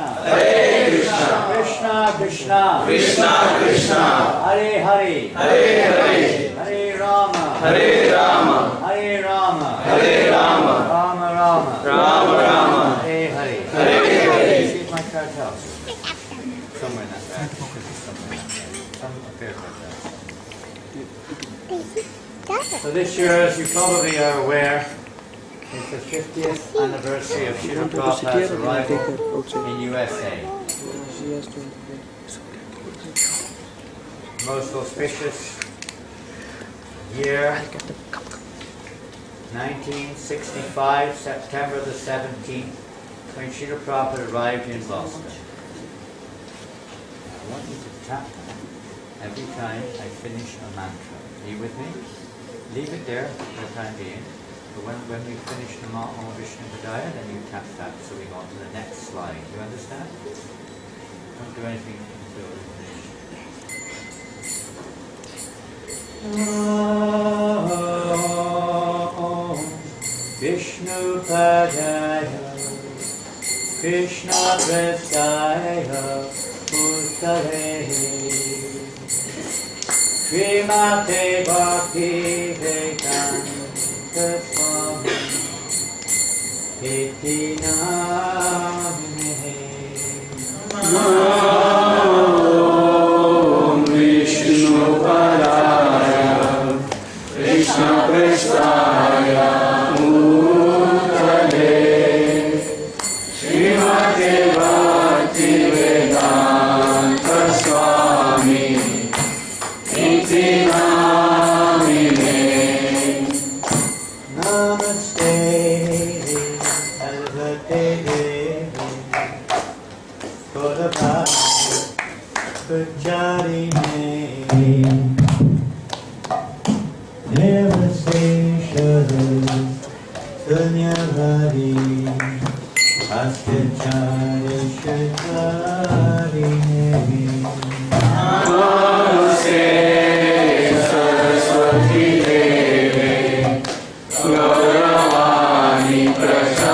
Hare Krishna, Krishna Krishna, Krishna Krishna, Hare Hare, Hare Hare, Hare Rama, Hare Rama, Hare Rama, Hare Rama, Rama Rama, Rama Rama, Hare Hare, Hare Hare. See my church house. Somewhere in that back. Some affairs like that. So this year, as you probably are aware, is the 50th anniversary of Srila Prabhupada's arrival in USA. Most auspicious year, 1965, September the 17th, when Srila Prabhupada arrived in Boston. I want you to tap every time I finish a mantra. Are you with me? Leave it there for the time being. But when we finish the Om Vishnu Padaya, then you tap that so we go on to the next slide. You understand? Don't do anything until we finish. Vishnu Padaya, Krishna Prestaya, Uttare, Srimate Bhakti Vedanta Swami, Iti Namine. Om Vishnu Padaya, Krishna Prestaya, Uttare, Srimate Bhakti Vedanta Swami, Iti Namine. Namaste, Sarvate Devi, Kodabha, Pujarine, Namaste, Shadu, Sunyavadi, Askachari, Shakarine. Namaste, Saraswati Devi, Gauravani Prasarine,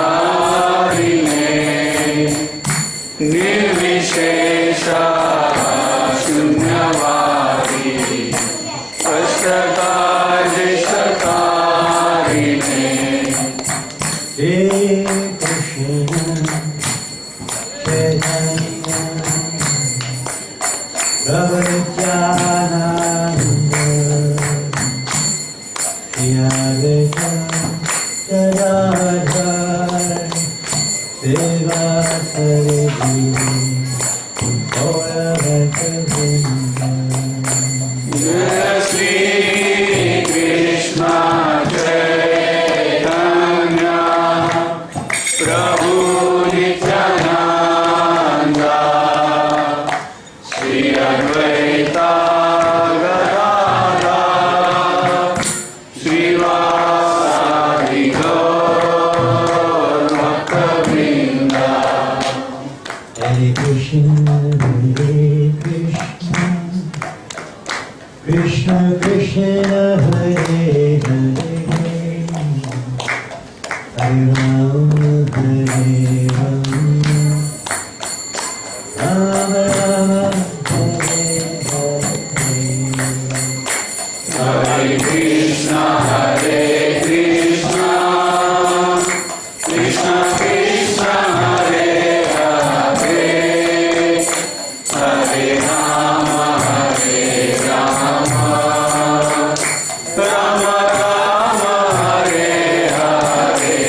Nirvishesha Shunyavadi, Ashtakarine. Shri Krishna Chaitanya Prabhu Nityananda Shri Advaita Gadadhar Devasari Gaura Bhakta Vrinda. Jai Shri Krishna Chaitanya Prabhu Nityananda Shri Advaita Gadadhar Srivasadi Gaur Bhakta Vrinda. Hare Krishna, Krishna Krishna, Hare Hare, Hare Rama, Hare Rama, Rama Rama, Hare Hare. Hare Krishna, Hare Krishna, Krishna Krishna, Hare Hare, Hare Rama, Hare Rama, Rama Rama, Hare Hare.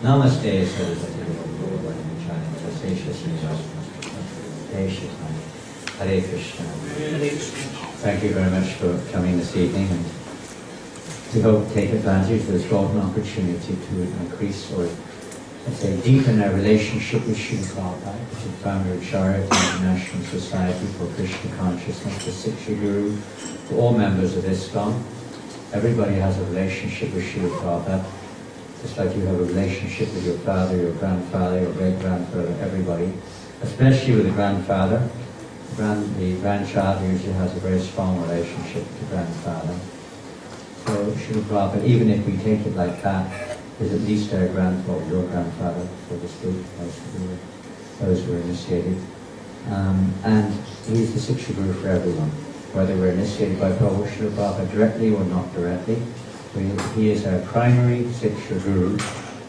Namaste, Saraswati. Hare Krishna. Thank you very much for coming this evening, and we hope to take advantage of this golden opportunity to increase, or let's say deepen our relationship with Srila Prabhupada, which is founder of Charity International Society for Krishna Consciousness, the Siksha Guru, to all members of ISKCON. Everybody has a relationship with Srila Prabhupada, just like you have a relationship with your father, your grandfather, your great-grandfather, everybody, especially with the grandfather. The grandchild usually has a very strong relationship with the grandfather. So Srila Prabhupada, even if we take it like that, is at least our grandfather, your grandfather, so to speak, those who were initiated. And he's the Siksha Guru for everyone, whether we're initiated by SrilaPrabhupada directly or not directly. He is our primary Siksha Guru,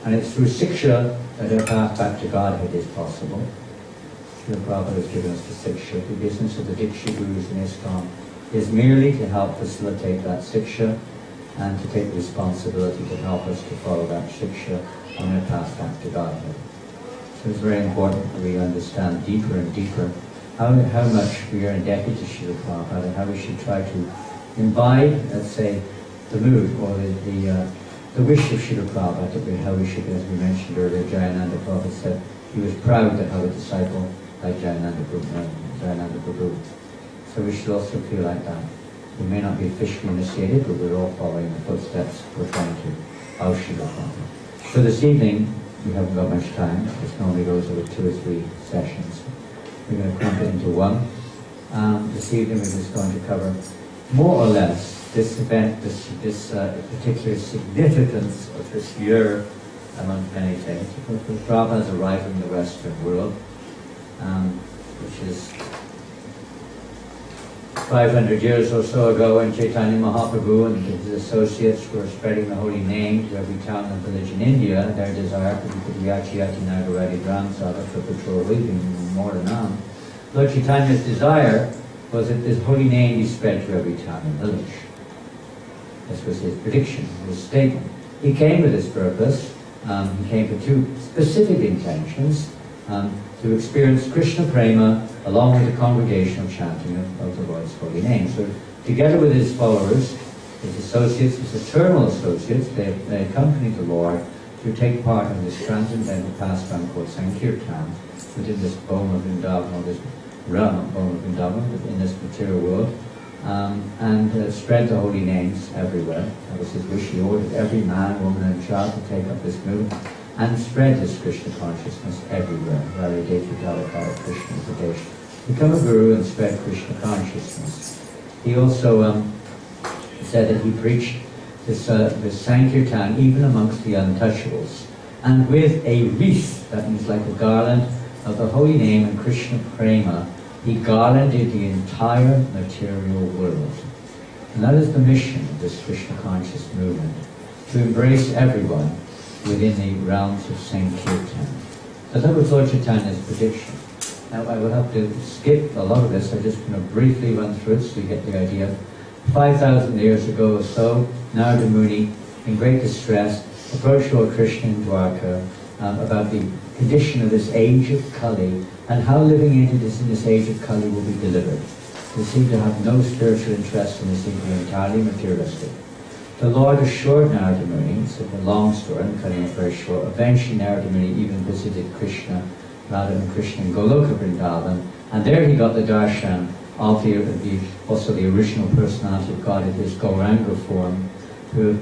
and it's through Siksha that our path back to Godhead is possible. SrilaPrabhupada has given us the Siksha. The business of the Diksha Gurus in ISKCON is merely to help facilitate that Siksha and to take responsibility to help us to follow that Siksha on our path back to Godhead. So it's very important that we understand deeper and deeper how much we are indebted to Srila Prabhupada and how we should try to imbibe, let's say, the mood or the wish of Srila Prabhupada, how we should, as we mentioned earlier, Jayananda Prabhupada said he was proud to have a disciple like Jayananda Prabhu. So we should also feel like that. We may not be officially initiated, but we're all following the footsteps we're trying to of Srila Prabhupada. So this evening, we haven't got much time. This normally goes over 2 or 3 sessions. We're going to clump it into one. This evening we're just going to cover more or less this event, this particular significance of this year among many things. Because Prabhupada's arrival in the Western world, which is 500 years or so ago, when Chaitanya Mahaprabhu and his associates were spreading the holy name to every town and village in India. Their desire for the Yachi Nagaradi Ramsada for patrol leaving more than on. Lord Chaitanya's desire was that this holy name be spread to every town and village. This was his prediction, his statement. He came with his purpose. He came for 2 specific intentions. To experience Krishna Prema along with the congregational chanting of the Lord's holy name. So together with his followers, his associates, his eternal associates, they accompanied the Lord to take part in this transcendental pastime called Sankirtan within this bone of Vrindavan, or this realm of bone of Vrindavan, within this material world, and spread the holy names everywhere. That was his wish. He ordered every man, woman and child to take up this movement and spread this Krishna consciousness everywhere. Krishna Pradesh. Become a guru and spread Krishna consciousness. He also said that he preached this Sankirtan even amongst the untouchables, and with a wreath, that means like a garland, of the holy name and Krishna Prema, he garlanded the entire material world. And that is the mission of this Krishna conscious movement, to embrace everyone within the realms of Sankirtan. So that was Lord Chaitanya's prediction. Now I will have to skip a lot of this. I'm just going to briefly run through it so you get the idea. 5,000 years ago or so, Narada Muni, in great distress, approached Lord Krishna in Dwarka about the condition of this age of Kali and how living into this in this age of Kali will be delivered. They seem to have no spiritual interest and they seem to be entirely materialistic. The Lord assured Narada Muni, it's a long story, I'm cutting it very short. Eventually Narada Muni even visited Krishna, Radha and Krishna in Goloka Vrindavan, and there he got the darshan of also the original personality of God in his Gauranga form, who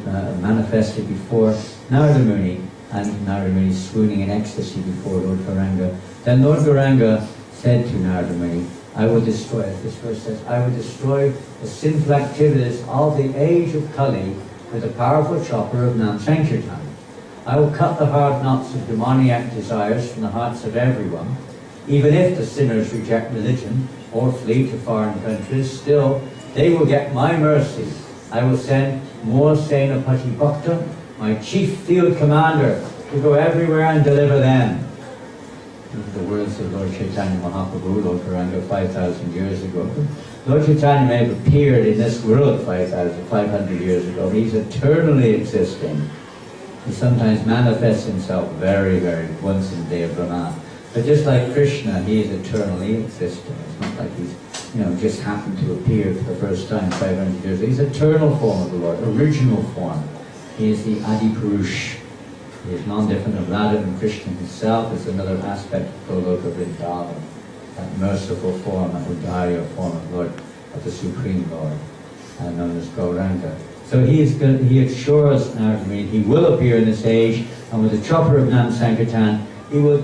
manifested before Narada Muni, and Narada Muni swooning in ecstasy before Lord Gauranga. Then Lord Gauranga said to Narada Muni, I will destroy, as this verse says, I will destroy the sinful activities of the age of Kali with the powerful chopper of Nam Sankirtan. I will cut the hard knots of demoniac desires from the hearts of everyone. Even if the sinners reject religion or flee to foreign countries, still they will get my mercy. I will send more Senapati Bhakta, my chief field commander, to go everywhere and deliver them. These are the words of Lord Chaitanya Mahaprabhu, Lord Gauranga, 5,000 years ago. Lord Chaitanya may have appeared in this world 500 years ago, but he's eternally existing. He sometimes manifests himself very, very once in the day of Brahma. But just like Krishna, he is eternally existing. It's not like he's, just happened to appear for the first time 500 years ago. He's eternal form of the Lord, original form. He is the Adi Purush. He is non-different of Radha and Krishna himself. Is another aspect of Goloka Vrindavan, that merciful form, that Udarya form of Lord, of the Supreme Lord, known as Gauranga. So he assures Narada Muni he will appear in this age, and with the chopper of Nam Sankirtan, he will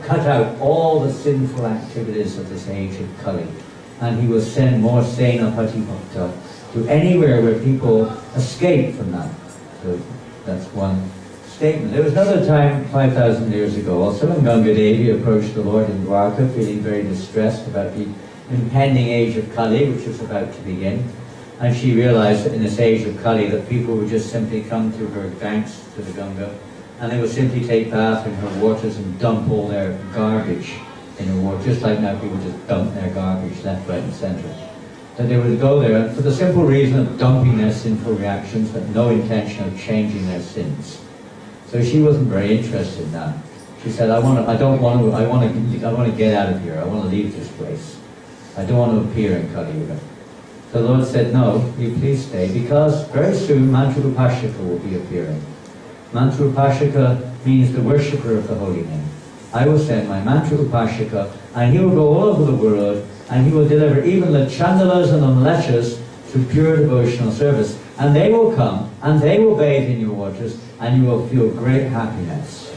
cut out all the sinful activities of this age of Kali. And he will send more Senapati Bhakta to anywhere where people escape from that. So that's one statement. There was another time 5,000 years ago, also when Ganga Devi approached the Lord in Dwarka, feeling very distressed about the impending age of Kali, which was about to begin. And she realized that in this age of Kali that people would just simply come to her banks, to the Ganga, and they would simply take bath in her waters and dump all their garbage in her water, just like now people just dump their garbage left, right and centre. That they would go there for the simple reason of dumping their sinful reactions, but no intention of changing their sins. So she wasn't very interested in that. She said, I want to get out of here. I want to leave this place. I don't want to appear in Kali Yuga. The Lord said, no, you please stay, because very soon Mantrarupashika will be appearing. Mantrarupashika means the worshipper of the holy name. I will send my Mantrarupashika, and he will go all over the world, and he will deliver even the Chandalas and the Mlechas to pure devotional service. And they will come, and they will bathe in your waters, and you will feel great happiness.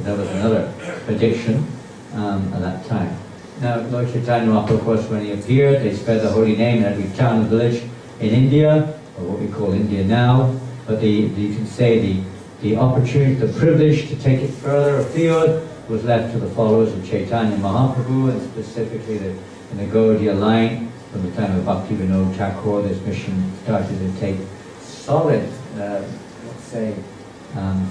That was another prediction at that time. Now, Lord Chaitanya Mahaprabhu, of course, when he appeared, they spread the holy name in every town and village in India, or what we call India now. But you can say the opportunity, the privilege to take it further afield was left to the followers of Chaitanya Mahaprabhu, and specifically in the Gaudiya line. From the time of Bhaktivinoda Thakur, this mission started to take solid,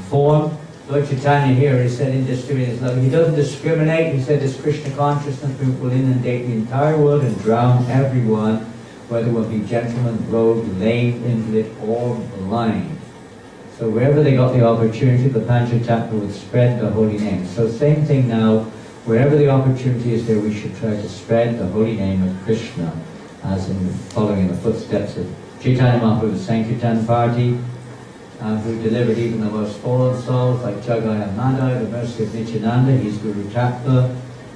form. Lord Chaitanya here, he said in Distributing His Love, he doesn't discriminate. He said this Krishna consciousness will inundate the entire world and drown everyone, whether it will be gentleman, rogue, lame, invalid, or blind. So wherever they got the opportunity, the Panchatattva would spread the holy name. So same thing now, wherever the opportunity is there, we should try to spread the holy name of Krishna, as in following in the footsteps of Chaitanya Mahaprabhu's Sankirtan party, who delivered even the most fallen souls like Jagai and Madhai, the mercy of Nityananda. He's Guru Tattva,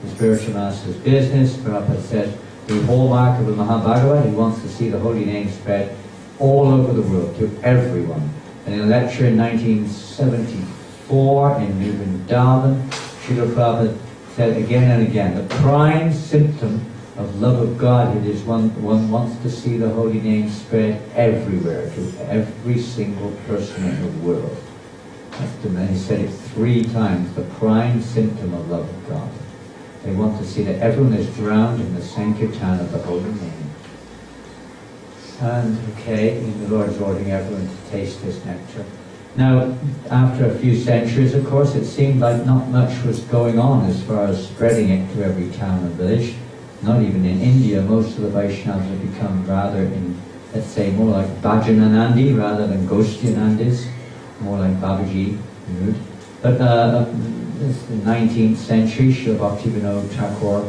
the spiritual master's business. Prabhupada said the hallmark of the Mahabhagavad, he wants to see the holy name spread all over the world, to everyone. And in a lecture in 1974 in New Vrindavan, SrilaPrabhupada said again and again, the prime symptom of love of God is one wants to see the holy name spread everywhere, to every single person in the world. And he said it 3 times, the prime symptom of love of God. They want to see that everyone is drowned in the Sankirtan of the holy name. And the Lord is ordering everyone to taste this nectar. Now, after a few centuries, of course, it seemed like not much was going on as far as spreading it to every town and village. Not even in India, most of the Vaishnavas have become rather let's say, more like Bhajananandi rather than Ghostianandis, more like Babaji mood. But in the 19th century, Srila Bhaktivinoda Thakur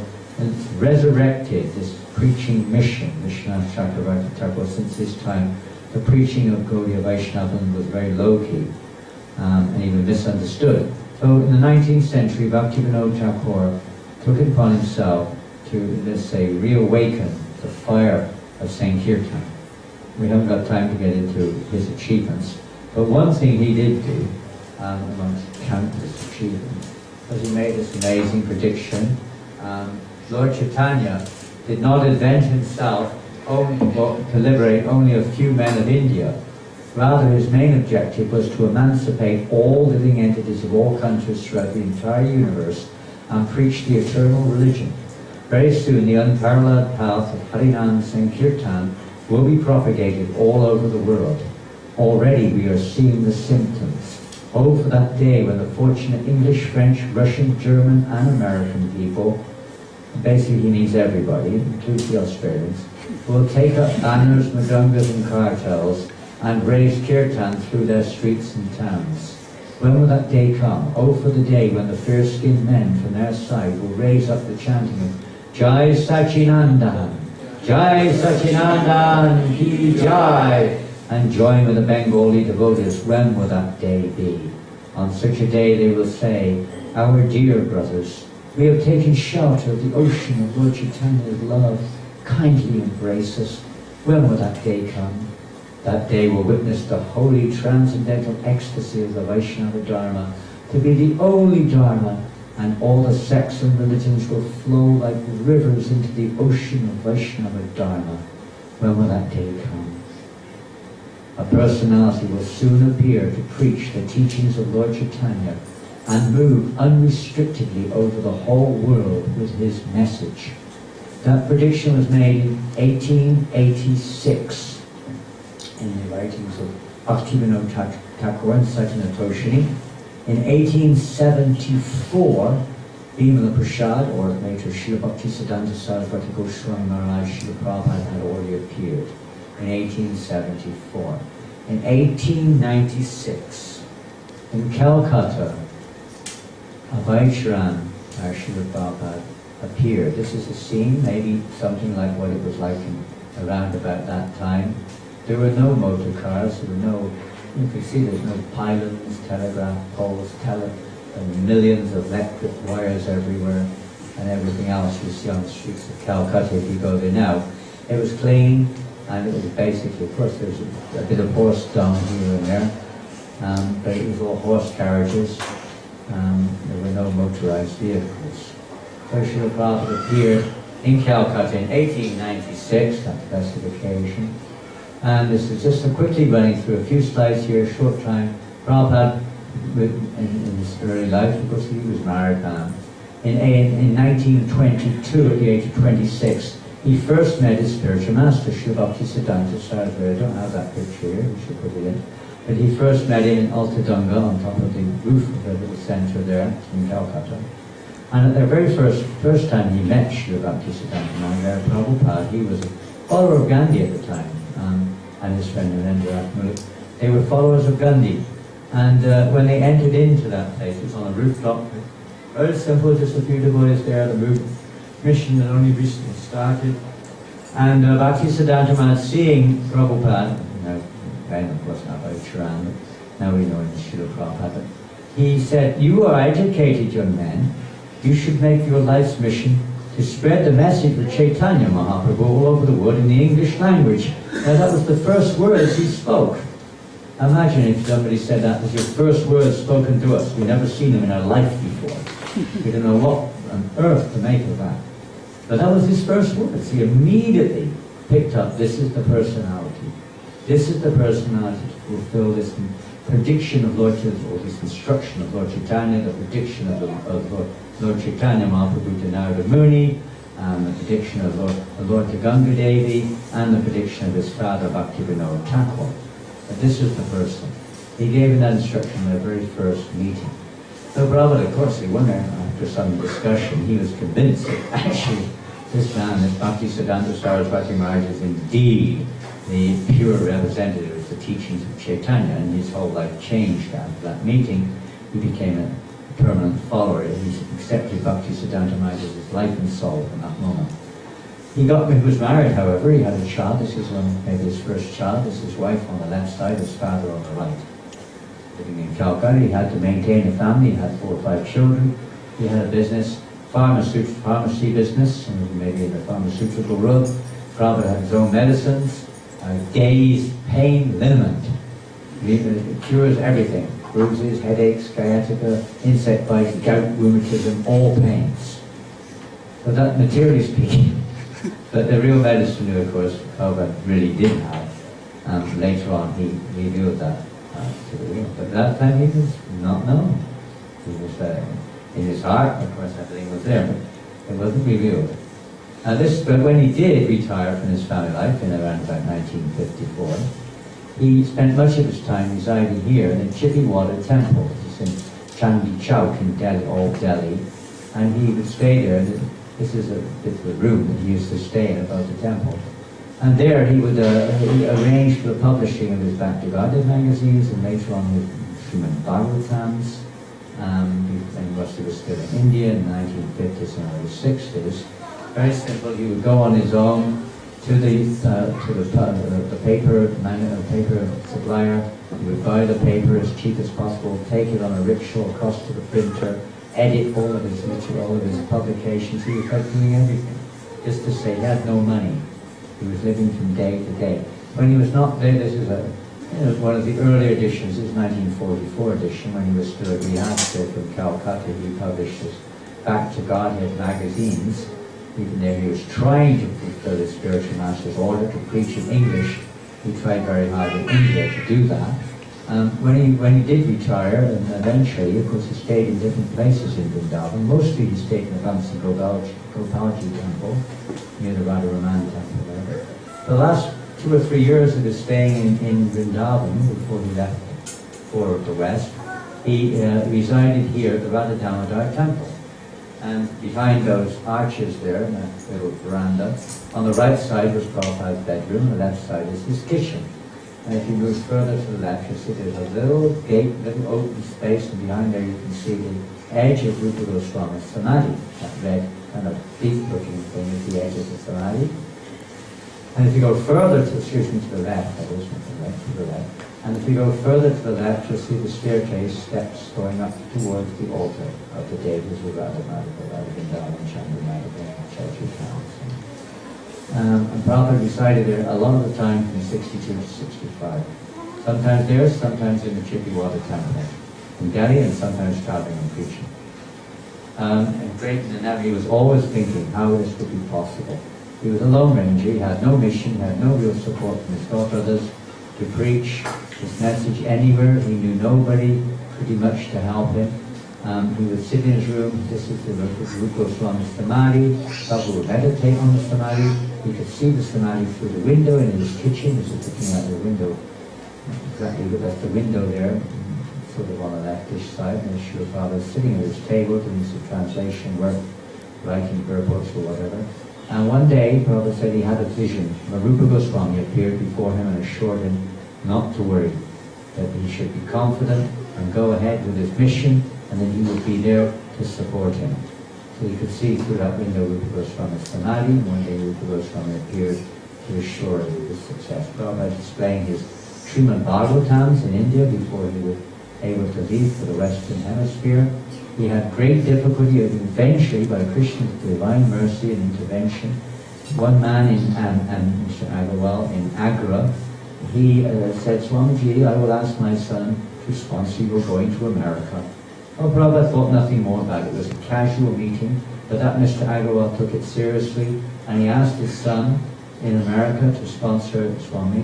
resurrected this preaching mission, Vishwanath Chakravarti Thakur. Since his time, the preaching of Gaudiya Vaishnavism was very low-key and even misunderstood. So in the 19th century, Bhaktivinoda Thakur took it upon himself to, let's say, reawaken the fire of Sankirtan. We haven't got time to get into his achievements, but one thing he did do, amongst countless achievements, was he made this amazing prediction. Lord Chaitanya did not invent himself to liberate only a few men of India. Rather, his main objective was to emancipate all living entities of all countries throughout the entire universe and preach the eternal religion. Very soon, the unparalleled path of Harinam Sankirtan will be propagated all over the world. Already we are seeing the symptoms. Oh, for that day when the fortunate English, French, Russian, German, and American people, basically he means everybody, includes the Australians, will take up banners, mridungas, and cartels and raise kirtan through their streets and towns. When will that day come? Oh, for the day when the fair-skinned men from their side will raise up the chanting of Jai Sachinandan, Jai Sachinandan Ki Jai, and join with the Bengali devotees. When will that day be? On such a day they will say, our dear brothers, we have taken shelter of the ocean of Lord Chaitanya's love. Kindly embrace us. When will that day come? That day will witness the holy transcendental ecstasy of the Vaishnava Dharma to be the only Dharma, and all the sects and religions will flow like rivers into the ocean of Vaishnava Dharma. When will that day come? a personality will soon appear to preach the teachings of Lord Chaitanya and move unrestrictedly over the whole world with his message. That prediction was made in 1886 in the writings of Bhaktivinoda Thakur and Satyendra Toshini. In 1874, Bimala Prasad, or later Srila Bhaktisiddhanta Saraswati Goswami Maharaj Srila Prabhupada had already appeared in 1874. In 1896, in Calcutta, Abhaicharan Srila Prabhupada appeared. This is a scene, maybe something like what it was like around about that time. There were no motor cars, there were no, you can see there's no pylons, telegraph poles, and millions of electric wires everywhere, and everything else you see on the streets of Calcutta if you go there now. It was clean, and it was basically, of course, there's a bit of horse dung here and there, but it was all horse carriages. There were no motorized vehicles. So Srila Prabhupada appeared in Calcutta in 1896, that blessed occasion. And this is just quickly running through a few slides here, a short time. Prabhupada, in his early life, of course, he was married. In 1922, at the age of 26, he first met his spiritual master, Srila Bhaktisiddhanta Saraswati. I don't have that picture here, we should put it in. But he first met him in Altadanga, on top of the roof of the little center there in Calcutta. And at the very first time he met Srila Bhaktisiddhanta Prabhupada, he was a follower of Gandhi at the time, and his friend Narendra Malik. They were followers of Gandhi. And when they entered into that place, it was on a rooftop. Very simple, just a few devotees there. The mission had only recently started. And Bhaktisiddhanta Maharaj, seeing Prabhupada, then of course not by Charan, but now we know it's Srila Prabhupada. He said, "You are educated young men. You should make your life's mission to spread the message of Chaitanya Mahaprabhu all over the world in the English language." Now that was the first words he spoke. Imagine if somebody said that was your first words spoken to us. We've never seen them in our life before. We don't know what on earth to make of that. But that was his first words. He immediately picked up, this is the personality. This is the personality to fulfill this prediction of Lord Chaitanya, or this instruction of Lord Chaitanya, the prediction of Lord Chaitanya Mahaprabhu to Narada Muni, the prediction of Lord to Ganga Devi, and the prediction of his father Bhaktivinoda Thakur. But this is the person. He gave him that instruction in the very first meeting. So Prabhupada, of course, he went there after some discussion. He was convinced that actually this man, this Bhaktisiddhanta Saraswati Maharaj, is indeed the pure representative of the teachings of Chaitanya, and his whole life changed after that meeting. He became a permanent follower. He accepted Bhaktisiddhanta Maharaj as his life and soul from that moment. He was married, however. He had a child. This is maybe his first child. This is his wife on the left side, his father on the right. Living in Calcutta, he had to maintain a family. He had 4 or 5 children. He had a business, pharmacy business, and maybe in the pharmaceutical world. Prabhupada had his own medicines, days, pain, liniment. It cures everything. Bruises, headaches, sciatica, insect bites, gout, rheumatism, all pains. But that, materially speaking, but the real medicine, of course, Prabhupada really did have. Later on, he revealed that to the world. But at that time, he was not known. He was in his heart, of course, everything was there, but it wasn't revealed. But when he did retire from his family life in around about 1954, he spent much of his time residing here in the Chittiwada Temple. It's in Chandni Chowk in Delhi, Old Delhi, and he would stay there. This is a bit of the room that he used to stay in above the temple. And there he would arrange for the publishing of his Bhakti-Gita magazines, and later on his Srimad Bhagavatams. And whilst he was still in India in the 1950s and early 60s, very simple, he would go on his own to the paper supplier. He would buy the paper as cheap as possible, take it on a rickshaw across to the printer, edit all of his literature, all of his publications. He was doing everything. Just to say, he had no money. He was living from day to day. When he was not there, this is one of the early editions, this is 1944 edition, when he was still at Rehab, still from Calcutta. He published his Back to Godhead magazines. Even there he was trying to fulfill his spiritual master's order to preach in English he tried very hard in India to do that. When he did retire, and eventually, of course, he stayed in different places in Vrindavan. Mostly he stayed in the Vamsi Gopalji temple, near the Radharaman temple there. The last 2 or 3 years of his staying in Vrindavan, before he left for the West, he resided here at the Radha Damodar temple. And behind those arches there, in that little veranda, on the right side was Prabhupada's bedroom, the left side is his kitchen. And if you move further to the left, you see there's a little gate, little open space, and behind there you can see the edge of Rupa Goswami's samadhi, that red kind of deep-looking thing is the edge of the samadhi. And if you go further to, excuse me, to the left, that is, not the right, to the left, and if you go further to the left, you'll see the staircase steps going up towards the altar of the Devas of Radha Madhava, Radha Vrindavan, Chandra Madhava, Chaudhary Counts. And Prabhupada resided there a lot of the time from 62 to 65. Sometimes there, sometimes in the Chippiwada temple in Delhi, and sometimes traveling and preaching. And great in that he was always thinking how this could be possible. He was a lone ranger, he had no mission, he had no real support from his brothers to preach his message anywhere. He knew nobody pretty much to help him. He would sit in his room, this is the Rupa Goswami Samadhi, Prabhupada would meditate on the Samadhi. He could see the Samadhi through the window in his kitchen. This is looking out the window, exactly that's the window there, sort of on the leftish side, and Srila Prabhupada was sitting at his table doing some translation work, writing purports or whatever. And one day, Prabhupada said he had a vision. Rupa Goswami appeared before him and assured him not to worry, that he should be confident and go ahead with his mission, and then he would be there to support him. So you could see through that window Rupa Goswami's samadhi, and one day Rupa Goswami appeared to assure him of his success. Prabhupada displaying his Srimad Bhagavatams in India before he was able to leave for the Western Hemisphere. He had great difficulty, eventually, by Krishna's divine mercy and intervention. One man, and Mr. Agarwal in Agra, he said, Swamiji, I will ask my son to sponsor you going to America. Well, Prabhupada thought nothing more about it. It was a casual meeting, but that Mr. Agarwal took it seriously, and he asked his son in America to sponsor Swami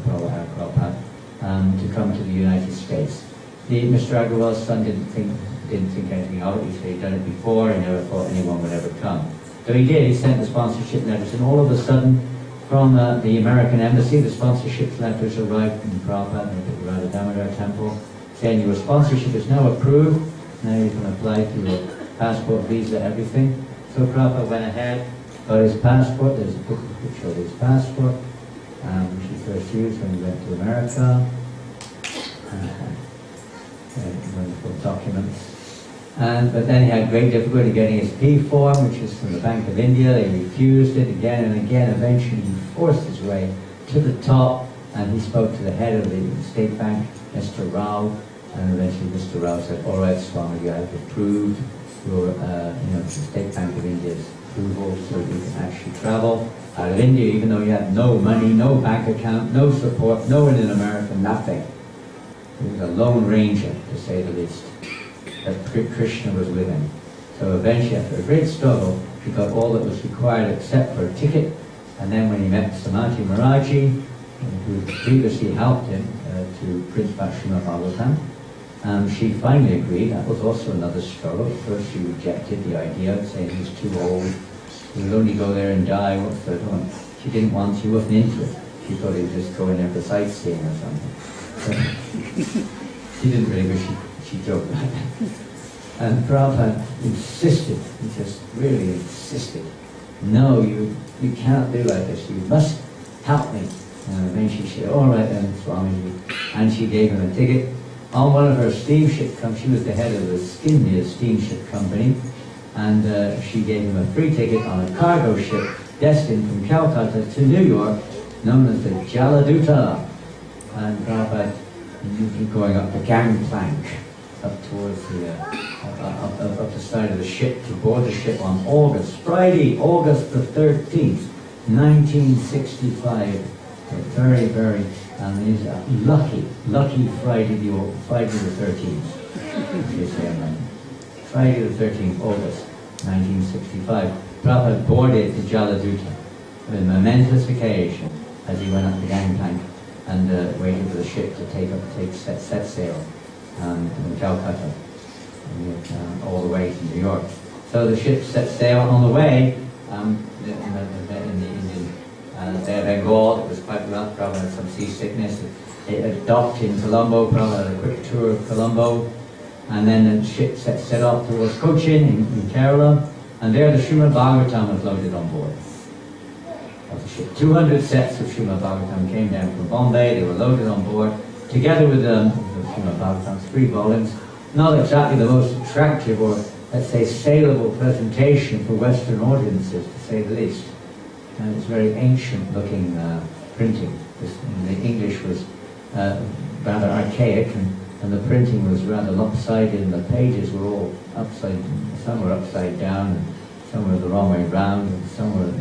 Prabhupada to come to the United States. Mr. Agarwal's son didn't think anything of it. He said he'd done it before, he never thought anyone would ever come. So he did, he sent the sponsorship letters, and all of a sudden, from the American embassy, the sponsorship letters arrived from Prabhupada at the Radha Damodar temple, saying your sponsorship is now approved, now you can apply for your passport, visa, everything. So Prabhupada went ahead, got his passport, there's a picture of his passport, which he first used when he went to America. Wonderful documents. But then he had great difficulty getting his P form, which is from the Bank of India. They refused it again and again. Eventually he forced his way to the top, and he spoke to the head of the State Bank, Mr. Rao, and eventually Mr. Rao said, all right, Swami, you have approved your, the State Bank of India's approval so you can actually travel out of India, even though you had no money, no bank account, no support, no one in America, nothing. He was a lone ranger, to say the least. But Krishna was with him. So eventually, after a great struggle, he got all that was required except for a ticket. And then when he met Samati Maharaji, who previously helped him to print Srimad Bhagavatam, she finally agreed. That was also another struggle. At first she rejected the idea, saying he's too old. He would only go there and die. What's the point? She didn't want, she wasn't into it. She thought he would just go in there for sightseeing or something. So she didn't really wish she joked about that. And Prabhupada insisted, he just really insisted, no, you cannot do like this, you must help me. And eventually she said, all right then, Swamiji. And she gave him a ticket. On one of her steamship companies, she was the head of the Skindia steamship company, and she gave him a free ticket on a cargo ship destined from Calcutta to New York, known as the Jaladuta. And Prabhupada going up the gangplank up towards the up the side of the ship to board the ship on Friday, August the 13th, 1965. Very, very, he's a lucky Friday the 13th. Friday the 13th, August, 1965. Prabhupada boarded the Jaladuta, a momentous occasion. as he went up the gangplank and waited for the ship to set sail from Calcutta and, all the way to New York. So the ship set sail on the way in the Indian Bay of Bengal. It was quite rough, Prabhupada had some seasickness. It had docked in Colombo. Prabhupada had a quick tour of Colombo, and then the ship set off towards Cochin in Kerala, and there the Srimad Bhagavatam was loaded on board of the ship. 200 sets of Srimad Bhagavatam came down from Bombay. They were loaded on board, together with the Srimad Bhagavatam, 3 volumes. Not exactly the most attractive or, let's say, saleable presentation for Western audiences, to say the least. And it's very ancient-looking printing. The English was rather archaic, and the printing was rather lopsided, and the pages were all some were upside down, and some were the wrong way round, and some were,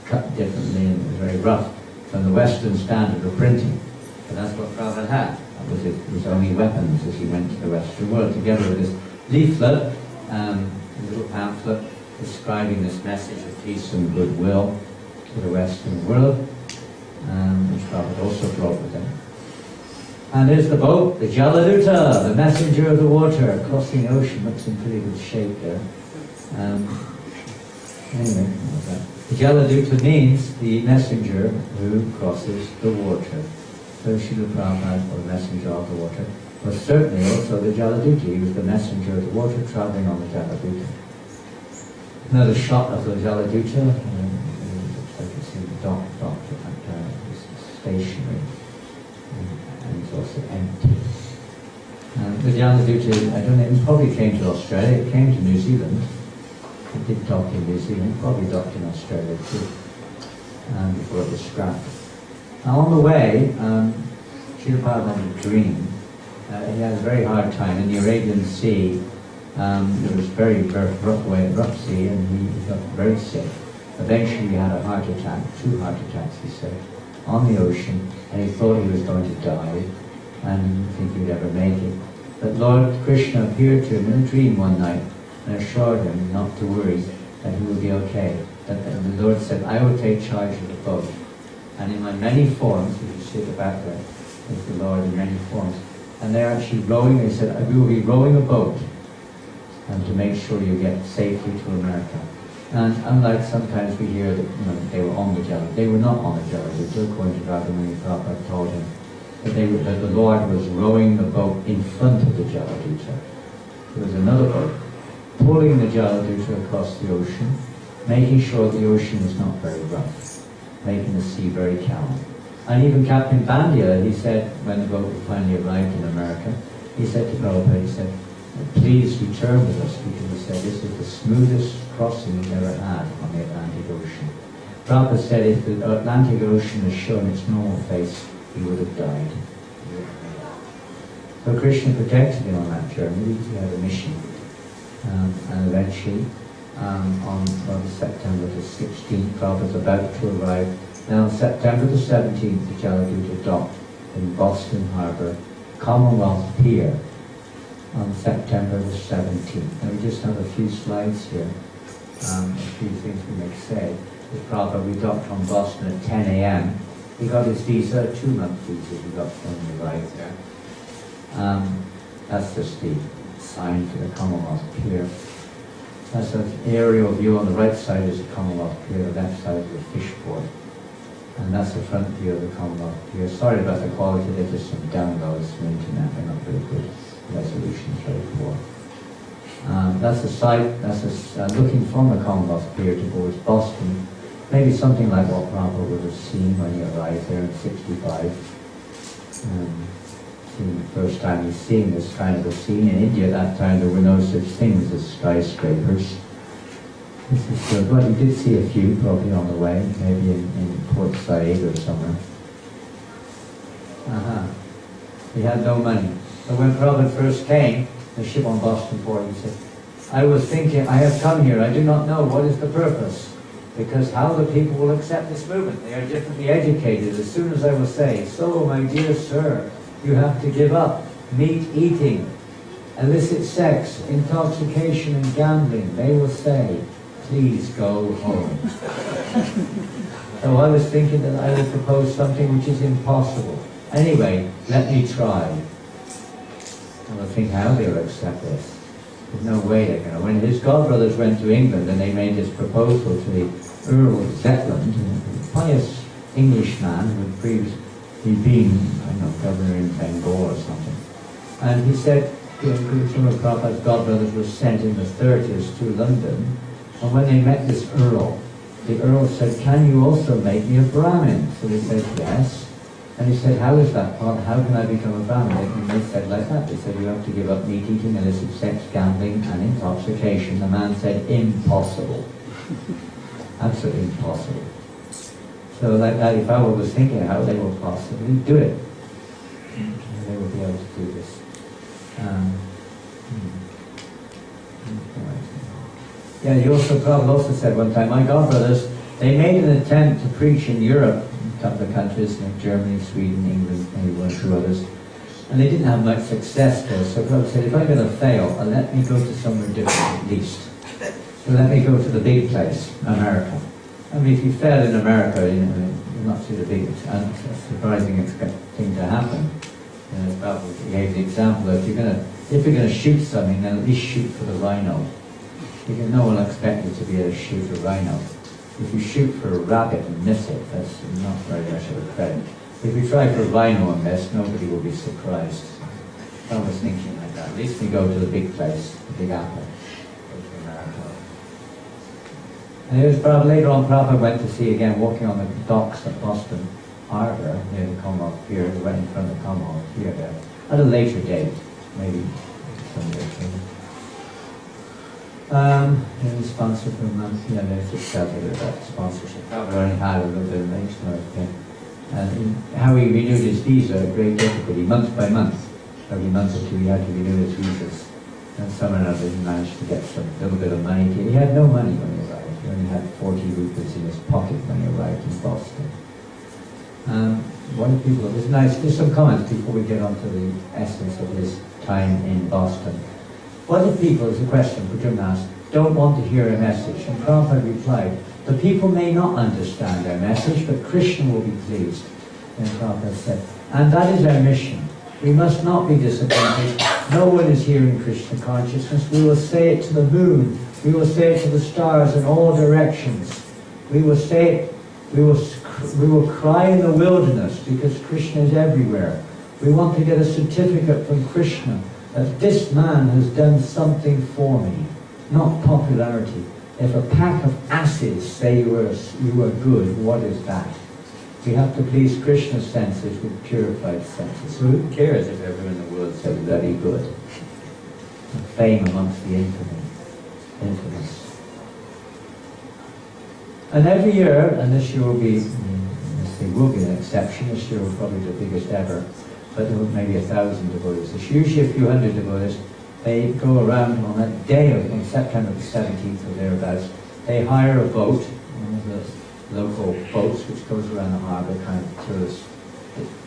cut differently, and it was very rough from the Western standard of printing. But that's what Prabhupada had. That was his only weapons as he went to the Western world, together with this leaflet, a little pamphlet describing this message of peace and goodwill to the Western world, which Prabhupada also brought with him. And there's the boat, the Jaladuta, the messenger of the water, crossing the ocean. Looks in pretty good shape there. Anyway, the Jaladuta means the messenger who crosses the water. So SrilaPrabhupada, or the messenger of the water, was certainly also the Jaladuta. He was the messenger of the water traveling on the Jaladuta. Another shot of the Jaladuta. Looks like it's in the dock it's stationary. And it's also empty. The Jaladuta, I don't know, it probably came to Australia, it came to New Zealand. It did dock in New Zealand, probably docked in Australia too, before it was scrapped. Now on the way, Srila Prabhupada had a dream. He had a very hard time in the Arabian Sea. There was very rough sea, and he got very sick. Eventually he had a heart attack, 2 heart attacks he said, on the ocean, and he thought he was going to die, and he didn't think he would ever make it. But Lord Krishna appeared to him in a dream one night and assured him not to worry, that he would be okay. That the Lord said, I will take charge of the boat. And in my many forms, if you see at the back there, is the Lord in many forms. And they're actually rowing, they said, we will be rowing a boat to make sure you get safely to America. And unlike sometimes we hear that they were on the Jaladuta, they were not on the Jaladuta, according to Radhamani Prabhupada told him. But the Lord was rowing the boat in front of the Jaladuta. There was another boat pulling the Jaladuta across the ocean, making sure the ocean was not very rough, making the sea very calm. And even Captain Bandya, he said, when the boat finally arrived in America, he said to Prabhupada, he said, please return with us, because he said, this is the smoothest crossing we've ever had on the Atlantic Ocean. Prabhupada said if the Atlantic Ocean had shown its normal face, he would have died. So Krishna protected him on that journey. He had a mission. And eventually, on September the 16th, Prabhupada was about to arrive. Now on September the 17th, the Jaladuta docked in Boston Harbor, Commonwealth Pier, on September the 17th. Now we just have a few slides here, a few things we may say. With Prabhupada, we docked from Boston at 10 a.m. He got his visa, a 2-month visa he got when he arrived there. That's just the sign for the Commonwealth Pier. That's an aerial view. On the right side is the Commonwealth Pier, the left side is the fishport. And that's the front view of the Commonwealth Pier. Sorry about the quality, there's just some downloads from the internet, they're not very good. Resolution is very poor. That's a site, looking from the Commonwealth Pier towards Boston. Maybe something like what Prabhupada would have seen when he arrived there in 65. The first time he's seeing this kind of a scene. In India at that time there were no such things as skyscrapers. This is good. Well, he did see a few probably on the way, maybe in Port Said or somewhere. He had no money. But when Prabhupada first came, the ship on Boston Port, he said, I was thinking, I have come here, I do not know what is the purpose, because how the people will accept this movement. They are differently educated. As soon as I will say, so my dear sir, you have to give up meat eating, illicit sex, intoxication and gambling, they will say, please go home. So I was thinking that I will propose something which is impossible. Anyway, let me try. And I think how they'll accept this. There's no way they're going to. When his godbrothers went to England and they made this proposal to the Earl of Zetland, a pious Englishman who had previously been, I don't know, governor in Bengal or something. And he said, Srila Prabhupada's godbrothers were sent in the 30s to London, and when they met this Earl, the Earl said, can you also make me a Brahmin? So they said, yes. And he said, how is that? Well, how can I become a Brahmin? And they said like that. They said, you have to give up meat eating, illicit sex, gambling, and intoxication. The man said, impossible. Absolutely impossible. So like that, if I was thinking how they will possibly do it, they will be able to do this. Yeah, he also, Prabhupada also said one time, my godbrothers, they made an attempt to preach in Europe, a couple of countries, like Germany, Sweden, England, maybe one or two others, and they didn't have much success there. So Prabhupada said, if I'm going to fail, let me go to somewhere different at least. So let me go to the big place, America. I mean, if you fail in America, you know, you're not too big, and it's a surprising thing to happen. And Prabhupada gave the example that if you're going to shoot something, then at least shoot for the rhino. Because no one will expect you to be able to shoot a rhino. If you shoot for a rabbit and miss it, that's not very much of a credit. If you try for a rhino and miss, nobody will be surprised. I was thinking like that. At least we go to the big place, the Big Apple. Go to America. And it was Prabhupada, later on, Prabhupada went to see again, walking on the docks at Boston Harbor, near the Commonwealth Pier, right in front of the Commonwealth Pier there, at a later date, maybe someday. Any sponsor for a month? Yeah, there's a subject about sponsorship. I only had a little bit of information. And how he renewed his visa, great difficulty, month by month. Every month or two he had to renew his visas. And somehow or other he managed to get some little bit of money. He had no money when he arrived. He only had 40 rupees in his pocket when he arrived in Boston. What do people, it's nice, there's some comments before we get on to the essence of his time in Boston. What if people, as a question Pujam asked, don't want to hear a message? And Prabhupada replied, the people may not understand our message, but Krishna will be pleased. And Prabhupada said, and that is our mission. We must not be disappointed. No one is hearing Krishna consciousness. We will say it to the moon. We will say it to the stars in all directions. We will say it, we will cry in the wilderness because Krishna is everywhere. We want to get a certificate from Krishna that this man has done something for me, not popularity. If a pack of asses say you were good, what is that? We have to please Krishna's senses with purified senses. So who cares if everyone in the world says very good? Fame amongst the infamous. And every year, and this year will be, there will be an exception, this year will probably be the biggest ever, but there will maybe 1,000 devotees. It's usually a few hundred devotees. They go around on that day, on September the 17th or thereabouts, they hire a boat, one of the local boats which goes around the harbour, kind of tourist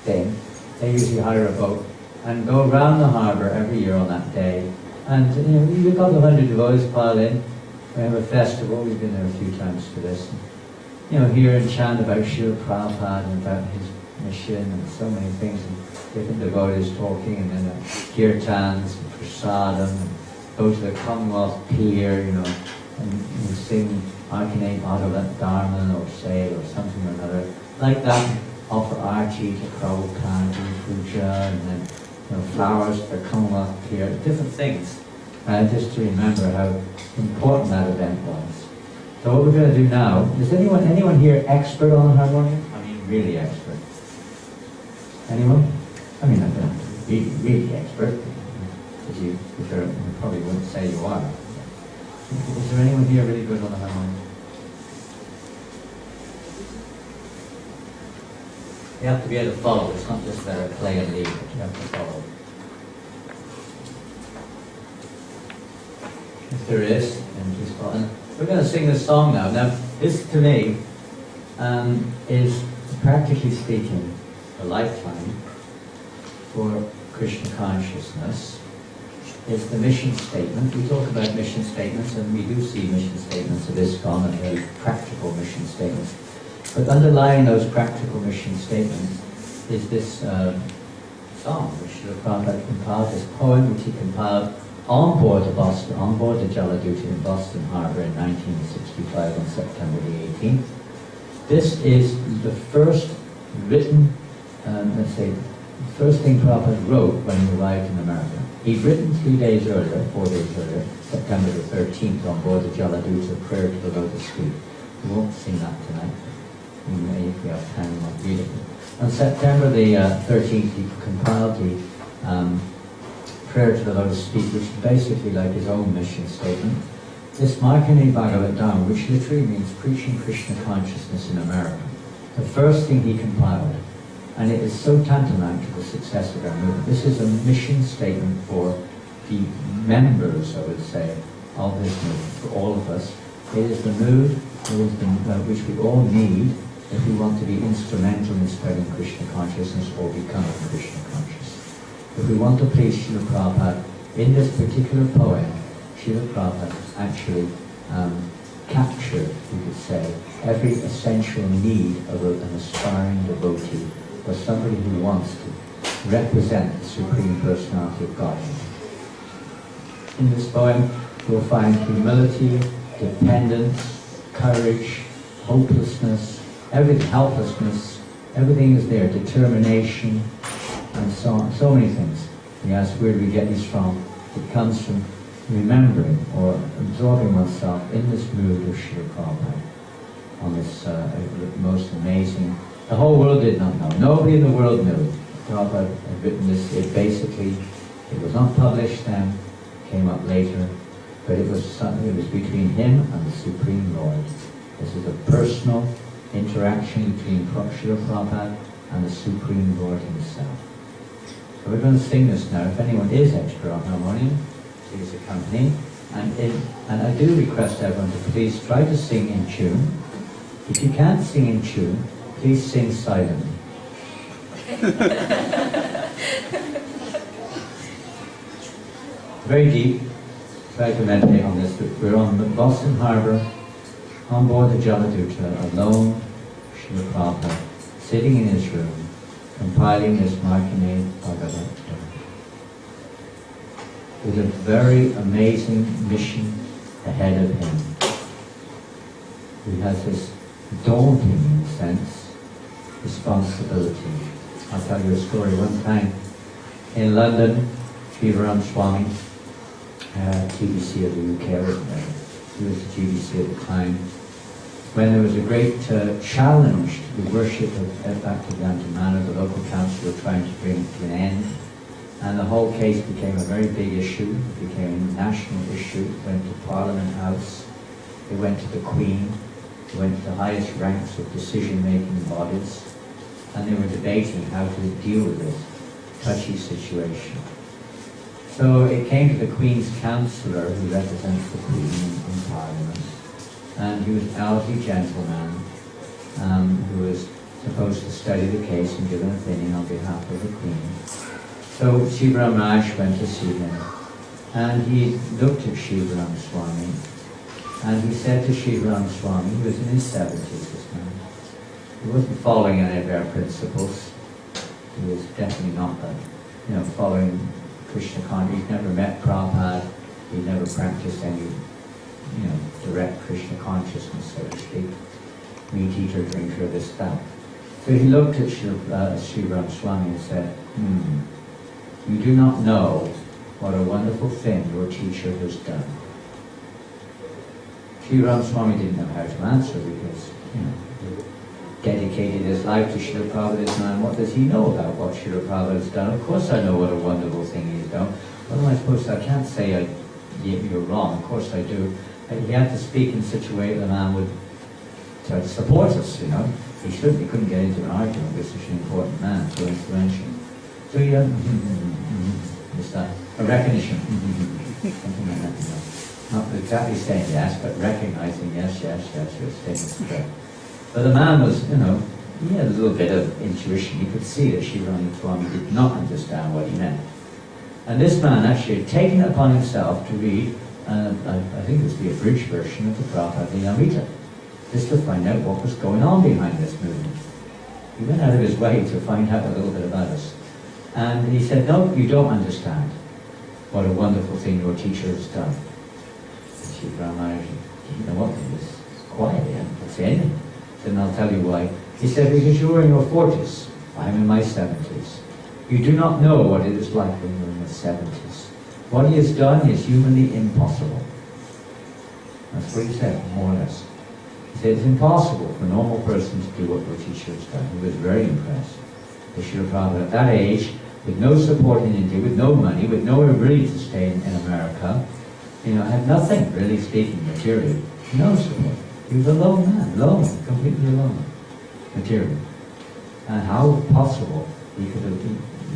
thing. They usually hire a boat and go around the harbour every year on that day. And you know, we've got 100 devotees pile in. We have a festival, we've been there a few times for this. You know, hear and chant about SrilaPrabhupada and about his mission and so many things. And different devotees talking, and then kirtans and prasadam, and go to the Commonwealth Pier, you know, and you sing Arkanate Bhagavat Dharma or say or something or another. Like that, offer arti to Prabhupada, do puja, and then flowers to the Commonwealth Pier, different things. Just to remember how important that event was. So what we're going to do now, is anyone here expert on harmonium? I mean really expert. Anyone? I mean, I don't have to be really expert, because you probably wouldn't say you are. Is there anyone here really good on the harmonium? You have to be able to follow. It's not just there play and lead, but you have to follow. If there is, then please follow. We're going to sing this song now. Now, this to me is, practically speaking, a lifetime for Krishna consciousness. It's the mission statement. We talk about mission statements, and we do see mission statements of ISKCON and very practical mission statements. But underlying those practical mission statements is this song which Srila Prabhupada compiled, this poem which he compiled on board the Jaladuta in Boston Harbor in 1965 on September the 18th. This is the first written, let's say, the first thing Prabhupada wrote when he arrived in America. He'd written 4 days earlier, September the 13th, on board the Jaladuta, Prayer to the Lotus Feet. We won't sing that tonight. We may, if we have time, we might read it. On September the 13th, he compiled the Prayer to the Lotus Feet, which is basically like his own mission statement. This Markandeya Bhagavatam, which literally means preaching Krishna consciousness in America. The first thing he compiled, and it is so tantamount to the success of our movement. This is a mission statement for the members, I would say, of this movement, for all of us. It is the mood which we all need if we want to be instrumental in spreading Krishna consciousness or becoming Krishna conscious. If we want to please Srila Prabhupada, in this particular poem, Srila Prabhupada actually captured, you could say, every essential need of an aspiring devotee or somebody who wants to represent the Supreme Personality of Godhead. In this poem, you'll find humility, dependence, courage, hopelessness, everything, helplessness, everything is there, determination, and so on, so many things. We ask, where do we get these from? It comes from remembering or absorbing oneself in this mood of Srila Prabhupada, on this most amazing. The whole world did not know. Nobody in the world knew. Prabhupada had written this. It was not published then, came up later, but it was between him and the Supreme Lord. This is a personal interaction between Srila Prabhupada and the Supreme Lord himself. So we're going to sing this now. If anyone is expert on harmonium, please accompany. And I do request everyone to please try to sing in tune. If you can't sing in tune, please sing silently. Very deep. Try to meditate on this. We're on the Boston Harbor, on board the Jaladuta, alone, Srila Prabhupada, sitting in his room, compiling this Markandeya Bhagavatam, with a very amazing mission ahead of him. He has this daunting, in a sense, responsibility. I'll tell you a story. One time in London, Srivaram Swami, GBC of the UK, he was the GBC at the time, when there was a great challenge to the worship of Bhaktivedanta Manor, the local council were trying to bring it to an end, and the whole case became a very big issue. It became a national issue. It went to Parliament House, it went to the Queen, it went to the highest ranks of decision-making bodies, and they were debating how to deal with this touchy situation. So it came to the Queen's counsellor, who represents the Queen in Parliament, and he was an elderly gentleman who was supposed to study the case and give an opinion on behalf of the Queen. So Srivaram Raj went to see him, and he looked at Srivaram Swami, and he said to Srivaram Swami, he was in his 70s, this man, he wasn't following any of our principles. He was definitely not following Krishna consciousness. He'd never met Prabhupada, he'd never practiced any direct Krishna consciousness, so to speak, meat eater, drinker, this, that. So he looked at Srivaram Swami and said, you do not know what a wonderful thing your teacher has done. Srivaram Swami didn't know how to answer because, he dedicated his life to Srila Prabhupada's man. What does he know about what Srila Prabhupada has done? Of course I know what a wonderful thing he's done. What am I supposed to? I can't say you're wrong. Of course I do. He had to speak in such a way that the man would try to support us, He couldn't get into an argument with such an important man, so influential. So he had, just that, a recognition, something like that. Not exactly saying yes, but recognizing yes, your statement is correct. But the man was, he had a little bit of intuition. He could see that Srivaram Swami did not understand what he meant. And this man actually had taken it upon himself to read, I think it was the abridged version of the Prabhupada Amrita. just to find out what was going on behind this movement. He went out of his way to find out a little bit about us. And he said, no, you don't understand what a wonderful thing your teacher has done. She Brahma, you know what, it was quiet, he hadn't said anything. He said, and I'll tell you why. He said, because you were in your 40s, I'm in my 70s. You do not know what it is like when you're in your 70s. What he has done is humanly impossible. That's what he said, more or less. He said, it's impossible for a normal person to do what your teacher has done. He was very impressed. The SrilaPrabhupada at that age, with no support in India, with no money, with nowhere really to stay in America, had nothing, really speaking, materially. No support. He was a lone man, alone, completely alone, materially. And how possible he could have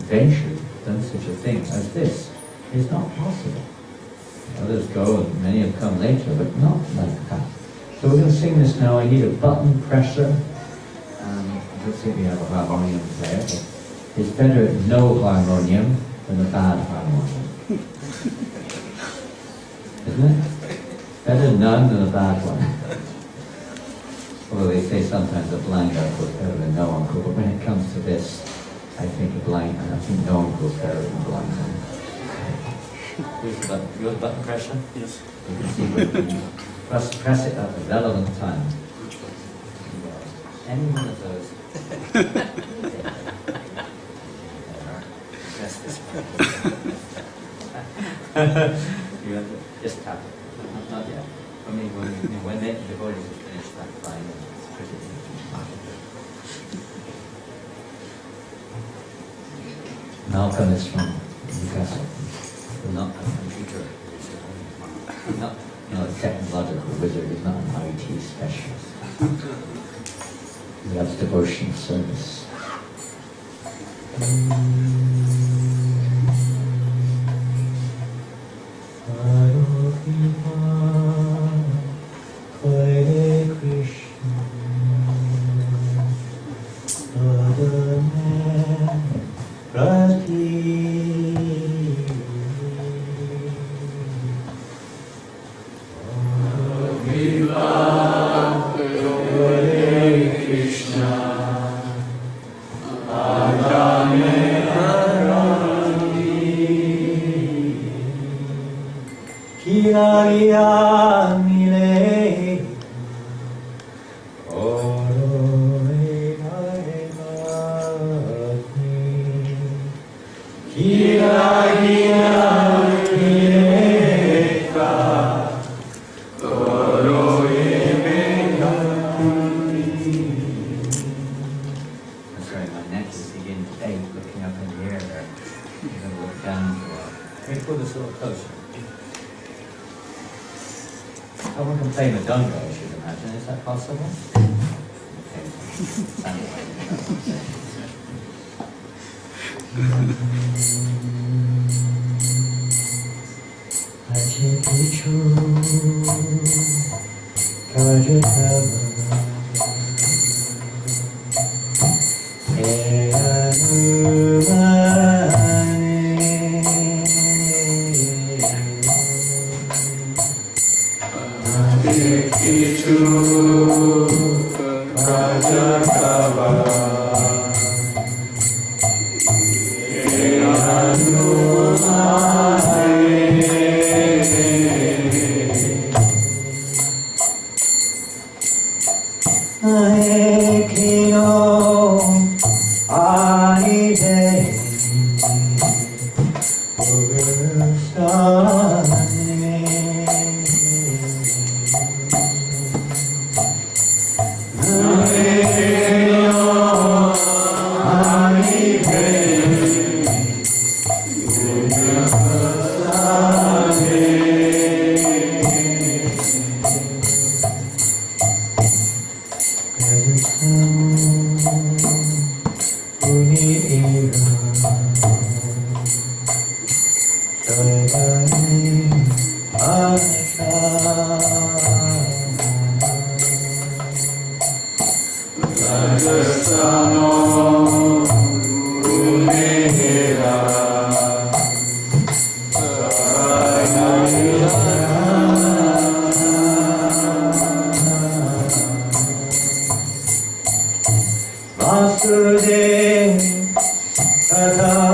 ventured, done such a thing as this, is not possible. Others go, and many have come later, but not like that. So we're going to sing this now. I need a button presser. I don't think we have a harmonium player, but it's better no harmonium than a bad harmonium. Isn't it? Better none than a bad one. Although they say sometimes a blind uncle is better than no uncle, but when it comes to this, I think no uncle is better than a blind uncle. Here's the button. You want the button pressure? Yes. You can see where you press it at the relevant time. Any one of those. Press this one. You have to just tap it. Not yet. I mean, when the devotees have finished that fine, it's pretty easy. Malcolm is from Newcastle. Not a computer wizard. Not a technological wizard. He's not an IT specialist. He loves devotion service. Someone can play Madonna, I should imagine. Is that possible? Vasudev Tata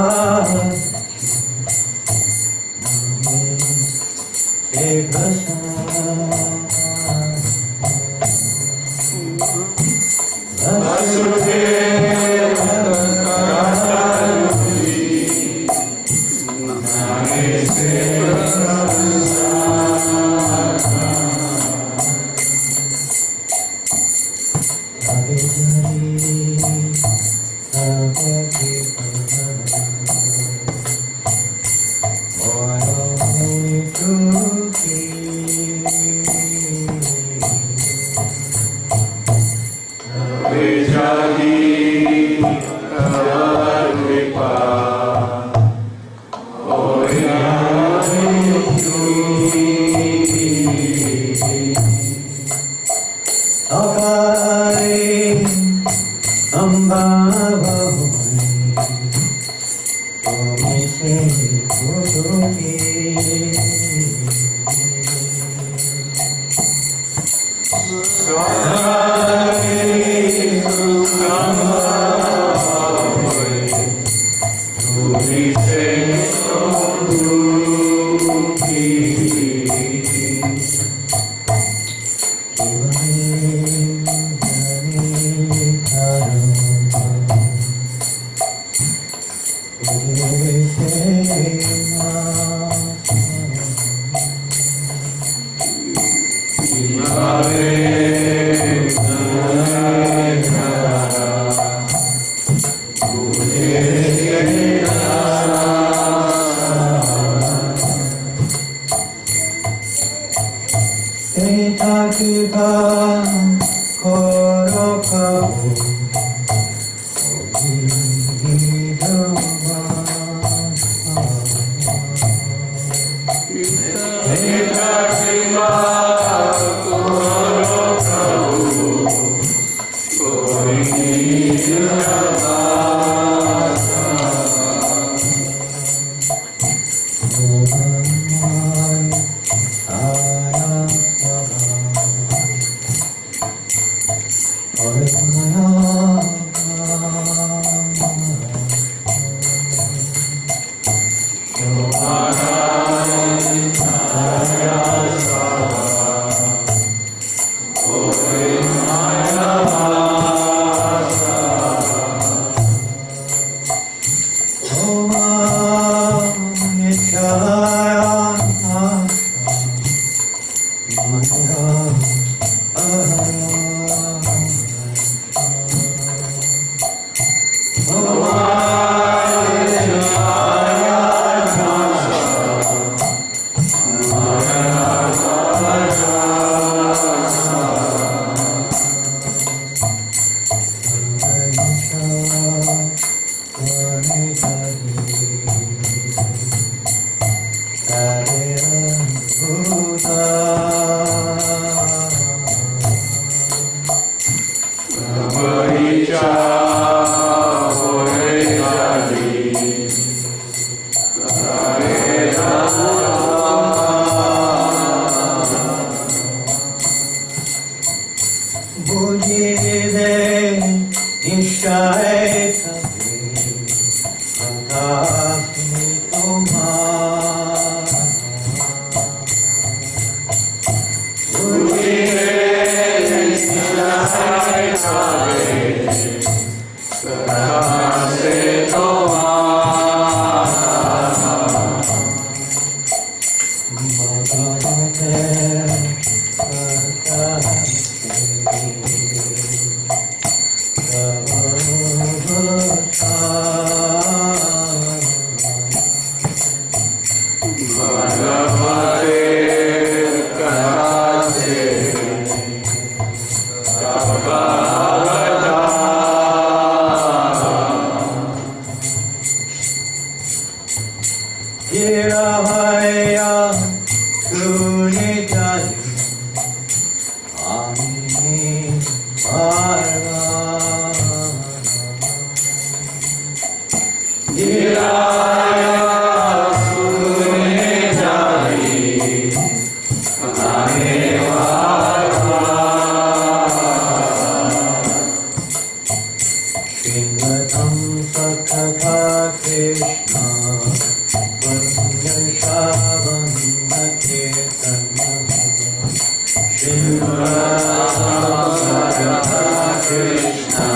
Krishna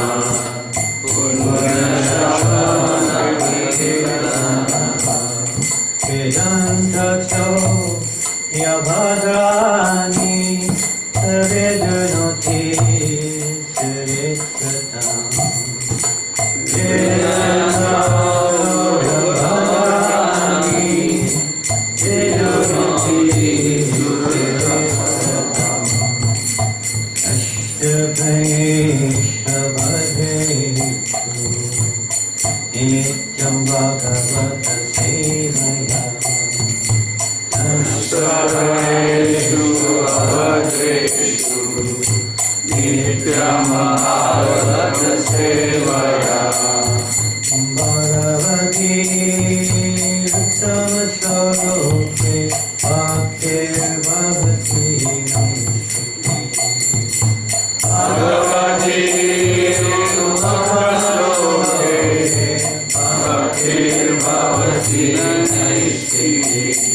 Vedantaksho yabhadrani sarvejanoti sarvetratam Nityam Bhagavata Sevaya Sarveshu Abhadreshu Nityam Bhagavata Sevaya Bhagavati Uttama Shloke Bhaktir Bhavati Bhagavati Uttama Shloke Bhaktir Bhavati Naistiti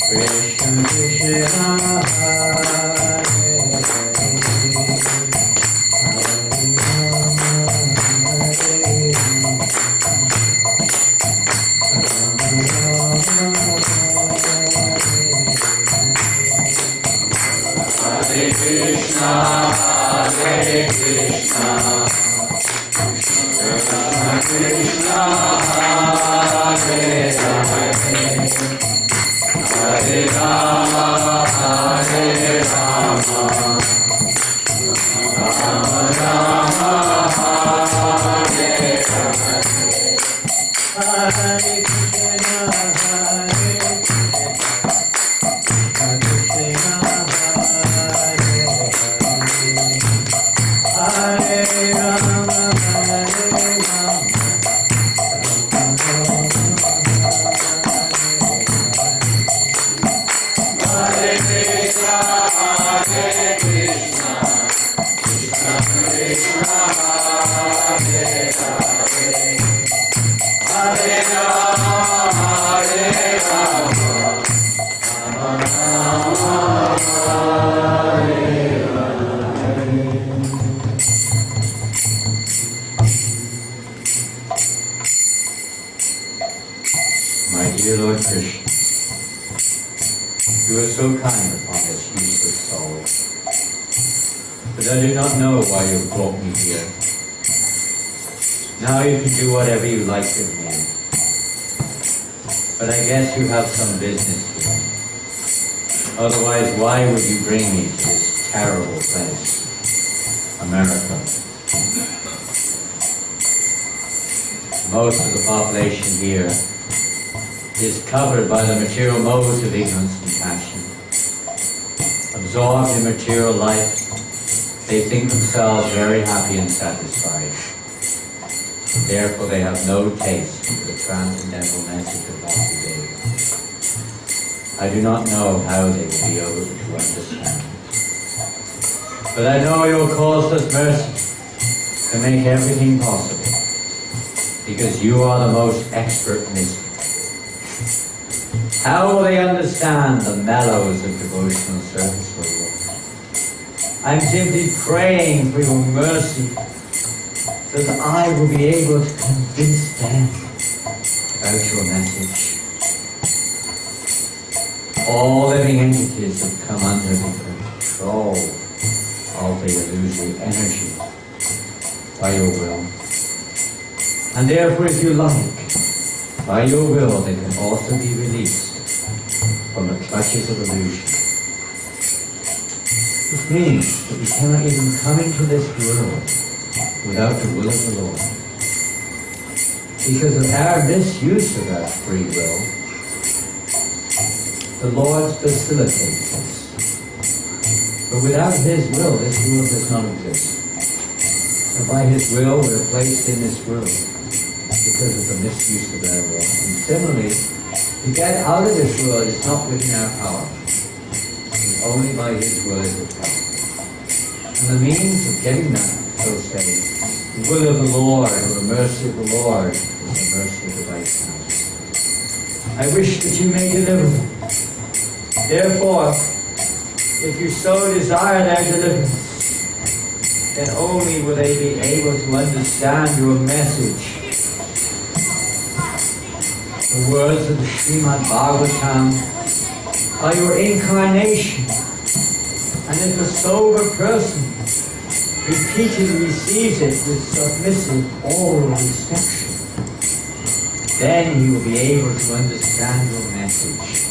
Krishna My dear Lord Krishna, you are so kind upon this useless soul, but I do not know why you brought me here. Now you can do whatever you like with me, but I guess you have some business here. Otherwise, why would you bring me to this terrible place, America? Most of the population here is covered by the material modes of ignorance and passion. Absorbed in material life, they think themselves very happy and satisfied. Therefore, they have no taste for the transcendental message of Bhakti. I do not know how they will be able to understand. But I know your causeless mercy to make everything possible, because you are the most expert mystic. How will they understand the mellows of devotional service, O Lord? I'm simply praying for your mercy so that I will be able to convince them about your message. All living entities have come under the control of the illusory energy by your will. And therefore, if you like, by your will, they can also be released from the clutches of illusion. This means that we cannot even come into this world without the will of the Lord. Because of our misuse of our free will, the Lord facilitates this. But without His will, this world does not exist. And by His will, we are placed in this world because of the misuse of our will. And similarly, to get out of this world is not within our power. It's only by His will is it possible. And the means of getting that, so say, the will of the Lord, or the mercy of the Lord, is the mercy of the right hand. I wish that you may deliver them. Therefore, if you so desire their deliverance, then only will they be able to understand your message. The words of the Srimad Bhagavatam are your incarnation. And if a sober person repeatedly receives it with submissive oral reception, then he will be able to understand your message.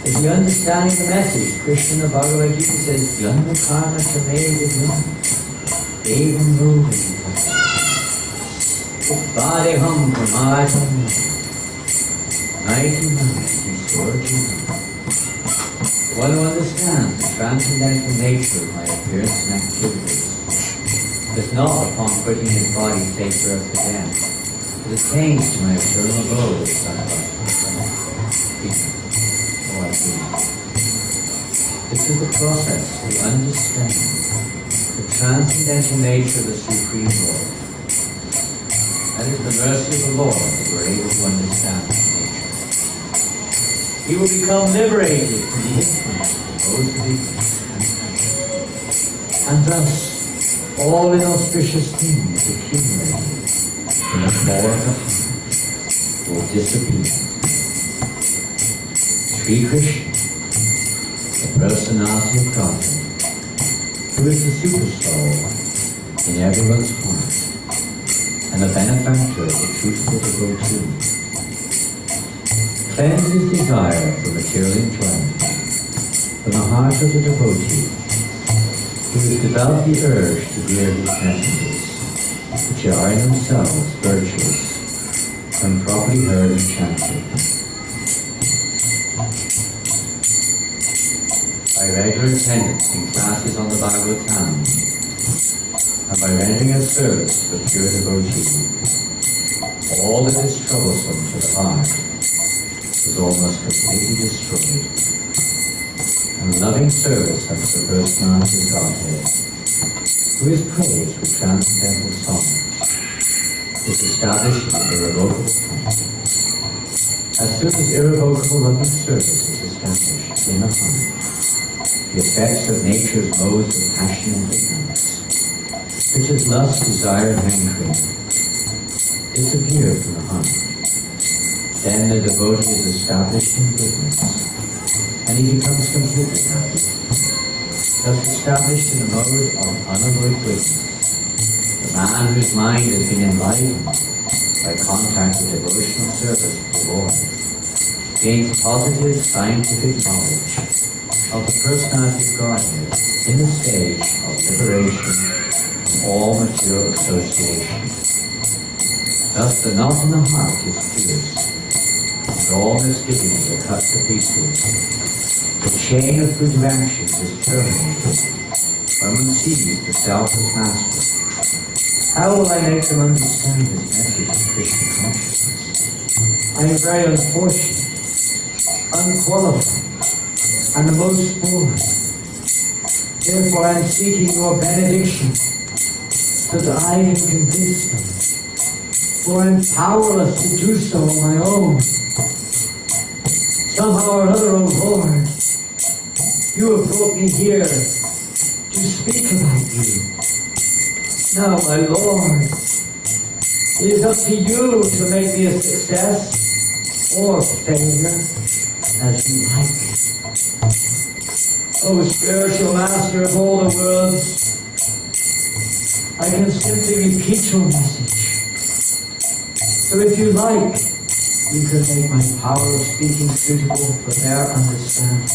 If you understand the message, Krishna in the Bhagavad Gita says, Janma karma chame vidyam, evam rudhi utpadeham pramadam, naiti manasi sorjuna. One who understands the transcendental nature of my appearance and activities does not, upon quitting his body, take birth again, but attains to my eternal abode as This is the process to understand the transcendental nature of the Supreme Lord. That is the mercy of the Lord that we're able to understand His nature. he will become liberated from the influence of those beliefs. And thus, all inauspicious things accumulated in the core of the heart will disappear. Sri Krishna, the personality of Godhead, who is the supersoul in everyone's heart, and the benefactor of the truthful devotee, cleanses desire for material enjoyment from the heart of the devotee, who has developed the urge to hear his messages, which are in themselves virtuous, when properly heard and chanted. By regular attendance in classes on the Bhagavatam, and by rendering a service to the pure devotee, all that is troublesome to the heart is almost completely destroyed, and loving service unto the personality of Godhead, who is praised with transcendental song, is established in irrevocable fact. As soon as irrevocable loving service is established in the heart, the effects of nature's modes of passion and ignorance, which is lust, desire, and hankering, disappear from the heart. Then the devotee is established in goodness, and he becomes completely happy. Thus established in the mode of unalloyed goodness, the man whose mind has been enlightened by contact with devotional service to the Lord gains positive scientific knowledge of the personality of Godhead in the stage of liberation from all material association. Thus the knot in the heart is pierced, and all misgivings are cut to pieces. The chain of fruitive actions is terminated when one sees the self as master. How will I make them understand this message of Krishna consciousness? I am very unfortunate, unqualified, and the most foolish. Therefore I am seeking your benediction, so that I can convince them. For I am powerless to do so on my own. Somehow or other, O Lord, you have brought me here to speak about you. Now, my Lord, it is up to you to make me a success or failure, as you like. O spiritual master of all the worlds, I can simply repeat your message. So if you like, you can make my power of speaking suitable for their understanding.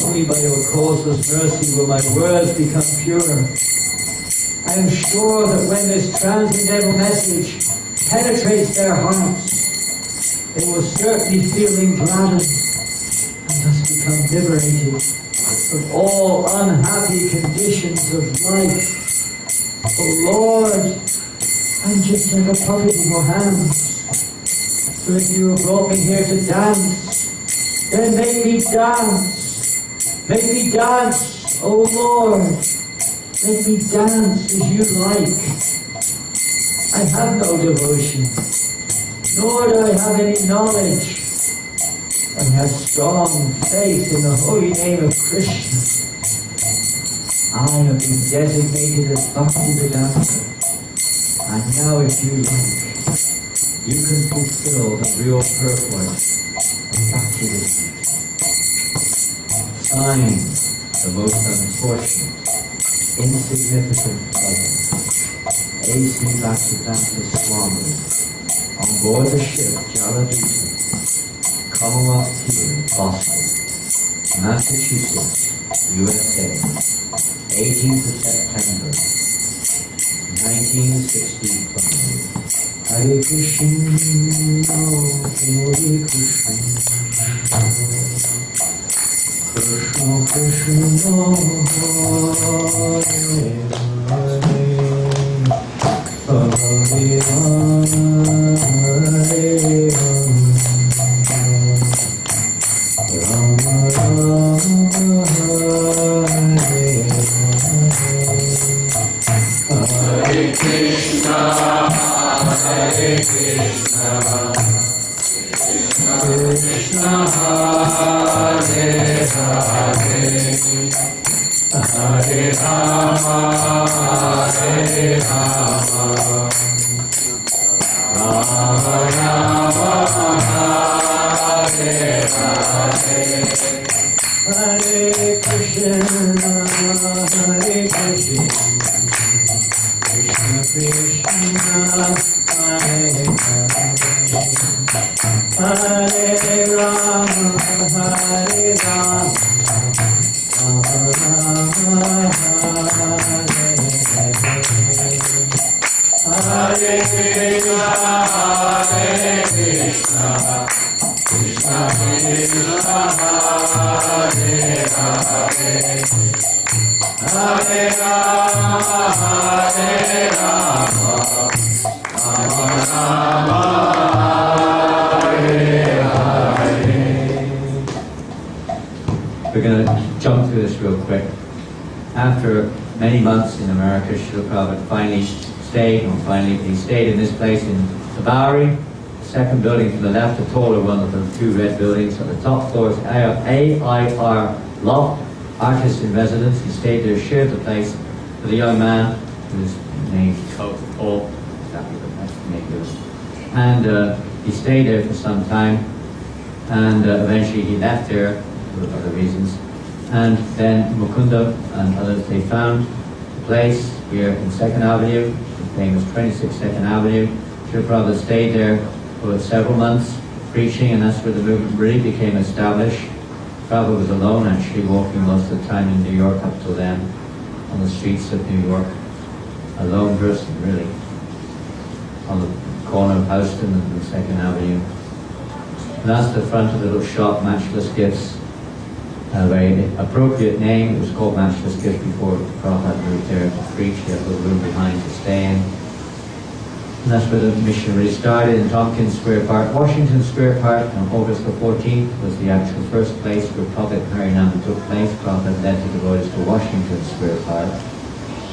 Only by your causeless mercy will my words become pure. I am sure that when this transcendental message penetrates their hearts, they will certainly feel gladdened and thus become liberated from all unhappy conditions of life. Oh Lord, I'm just like a puppet in your hands. So if you have brought me here to dance, then make me dance. Make me dance, oh Lord. Make me dance as you like. I have no devotion, nor do I have any knowledge. I have strong faith in the holy name of Krishna. I have been designated as Bhakti-Vedanta. And now if you like, you can fulfill the real purport of Bhakti-Vedanta. Signed, the most unfortunate, insignificant brother, A.C. Bhaktivedanta Swami, on board the ship Jaladuta, Commonwealth Pier, Boston, Massachusetts, USA, 18th of September, 1965. Hare Krishna, Hare Krishna, Krishna Krishna, Hare Hare, Hare Rama Rama, Hare Krishna, Hare Krishna, Krishna Krishna, Hare Rama, Hare Rama, Rama Rama, Hare Hare, Hare Krishna, Hare Krishna, Krishna Krishna, Hare Hare, Hare Rama, Hare Rama, Rama Rama, Hare Hare, Hare Krishna, Hare Krishna, Krishna Krishna, Hare Hare, Hare Rama, Hare Rama, Rama Rama, Hare Hare. We're going to jump through this real quick. After many months in America, Srila Prabhupada finally he stayed in this place in the Bowery. The second building from the left, the taller one of the two red buildings. On the top floor is AIR Loft, Artist in Residence. He stayed there, shared the place with a young man whose name is Paul. Exactly what that's the name is. And he stayed there for some time, and eventually he left there for other reasons. And then Mukunda and others, they found a place here in 2nd Avenue, the famous 26 2nd Avenue. Srila Prabhupada stayed there for several months preaching, and that's where the movement really became established. Prabhupada was alone, actually, walking most of the time in New York up till then, on the streets of New York. A lone person, really, on the corner of Houston and 2nd Avenue. And that's the front of the little shop, Matchless Gifts. A very appropriate name. It was called Matchless Gifts before Prabhupada moved there to preach. He had a little room behind to stay in. And that's where the mission really started, in Tompkins Square Park. Washington Square Park on August the 14th was the actual first place where public Harinam took place. Prabhupada led the devotees to Washington Square Park,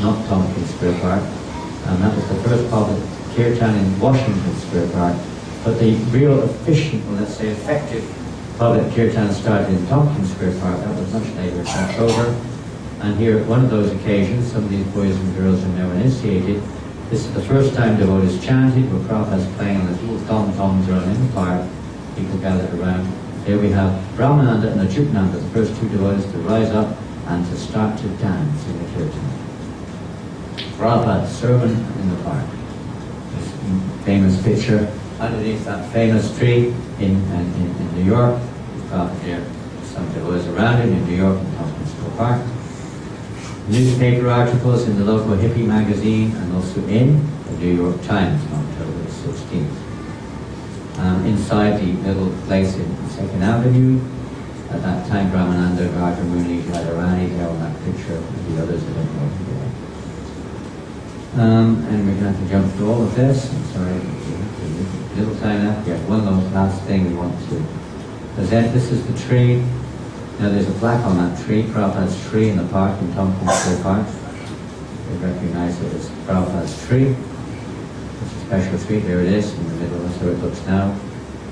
not Tompkins Square Park. And that was the first public kirtan in Washington Square Park. But the real efficient, or let's say effective, public kirtan started in Tompkins Square Park. That was much later, in October. And here, at one of those occasions, some of these boys and girls are now initiated. This is the first time devotees chanted, where Prabhupada's playing on this little tom-tom drum in the park. People gathered around. Here we have Brahmananda and Ajutnanda, the first two devotees, to rise up and to start to dance in the kirtan. Prabhupada's sermon in the park. This famous picture underneath that famous tree in New York. Here, some devotees around him in New York in Tompkins Square Park. Newspaper articles in the local hippie magazine and also in the New York Times on October 16th. Inside the little place in 2nd Avenue, at that time Brahmananda, Rajarmuni, Radharani, there on that picture, and the others I don't know who they are. And we're going to have to jump through all of this. I'm sorry, we have a little time left. We have one last thing we want to present. This is the tree. Now there's a plaque on that tree, Prabhupada's tree in the park in Tompkins Square Park. They recognize it as Prabhupada's tree. It's a special tree. There it is in the middle. That's how it looks now.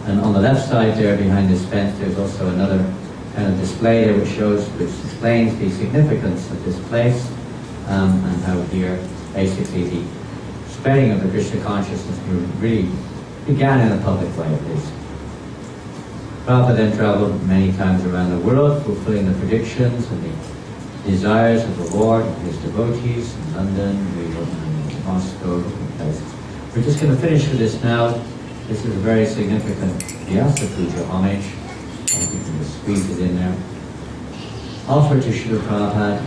And on the left side there, behind this fence, there's also another kind of display there which explains the significance of this place and how here basically the spreading of the Krishna consciousness really began in a public way at least. Prabhupada then traveled many times around the world, fulfilling the predictions and the desires of the Lord and his devotees in London, New York, and Moscow, different places. We're just going to finish with this now. This is a very significant Vyasa Puja homage. I think you can just squeeze it in there. Offered to Srila Prabhupada,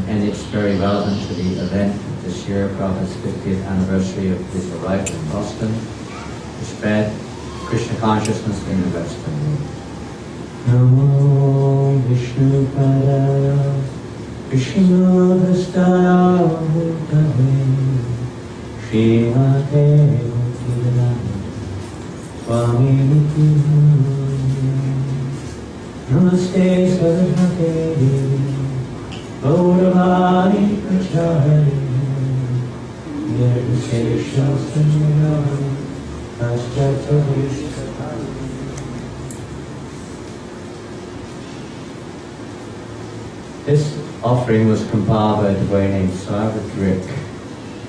and it's very relevant to the event this year, Prabhupada's 50th anniversary of his arrival in Boston, to spread Krishna consciousness in the Western world. Namo Vishnu Padaya Krishna Vastaya Bhutale Srimate Bhaktivedanta Swami Niti Namaste Saraswate Gauravani Prachari Nirvishesha Sanyam Ashtatavishta This offering was compiled by a boy named Sarvadrik,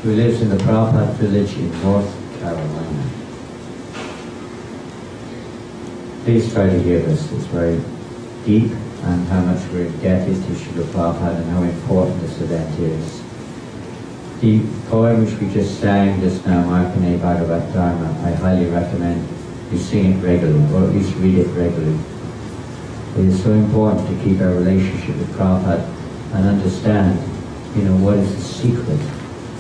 who lives in the Prabhupada village in North Carolina. Please try to hear this. It's very deep, and how much we're indebted to Srila Prabhupada and how important this event is. The poem which we just sang just now, Markane Bhagavat Dharma, I highly recommend you sing it regularly, or at least read it regularly. It is so important to keep our relationship with Prabhupada and understand, what is the secret?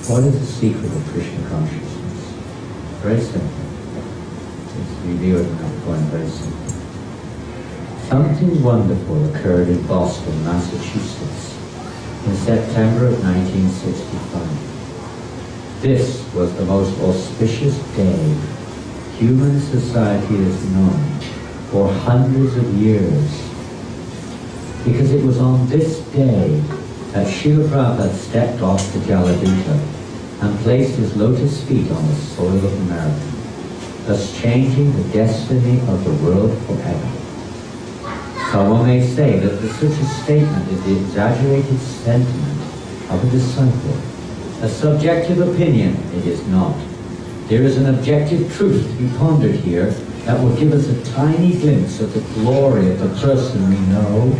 What is the secret of Krishna consciousness? Very simple. It's revealed in that poem, very simple. Something wonderful occurred in Boston, Massachusetts, in September of 1965. This was the most auspicious day human society has known for hundreds of years, because it was on this day that Srila Prabhupada stepped off the Jaladuta and placed his lotus feet on the soil of America, thus changing the destiny of the world forever. Someone may say that such a statement is the exaggerated sentiment of a disciple. A subjective opinion, it is not. There is an objective truth to be pondered here that will give us a tiny glimpse of the glory of the person we know,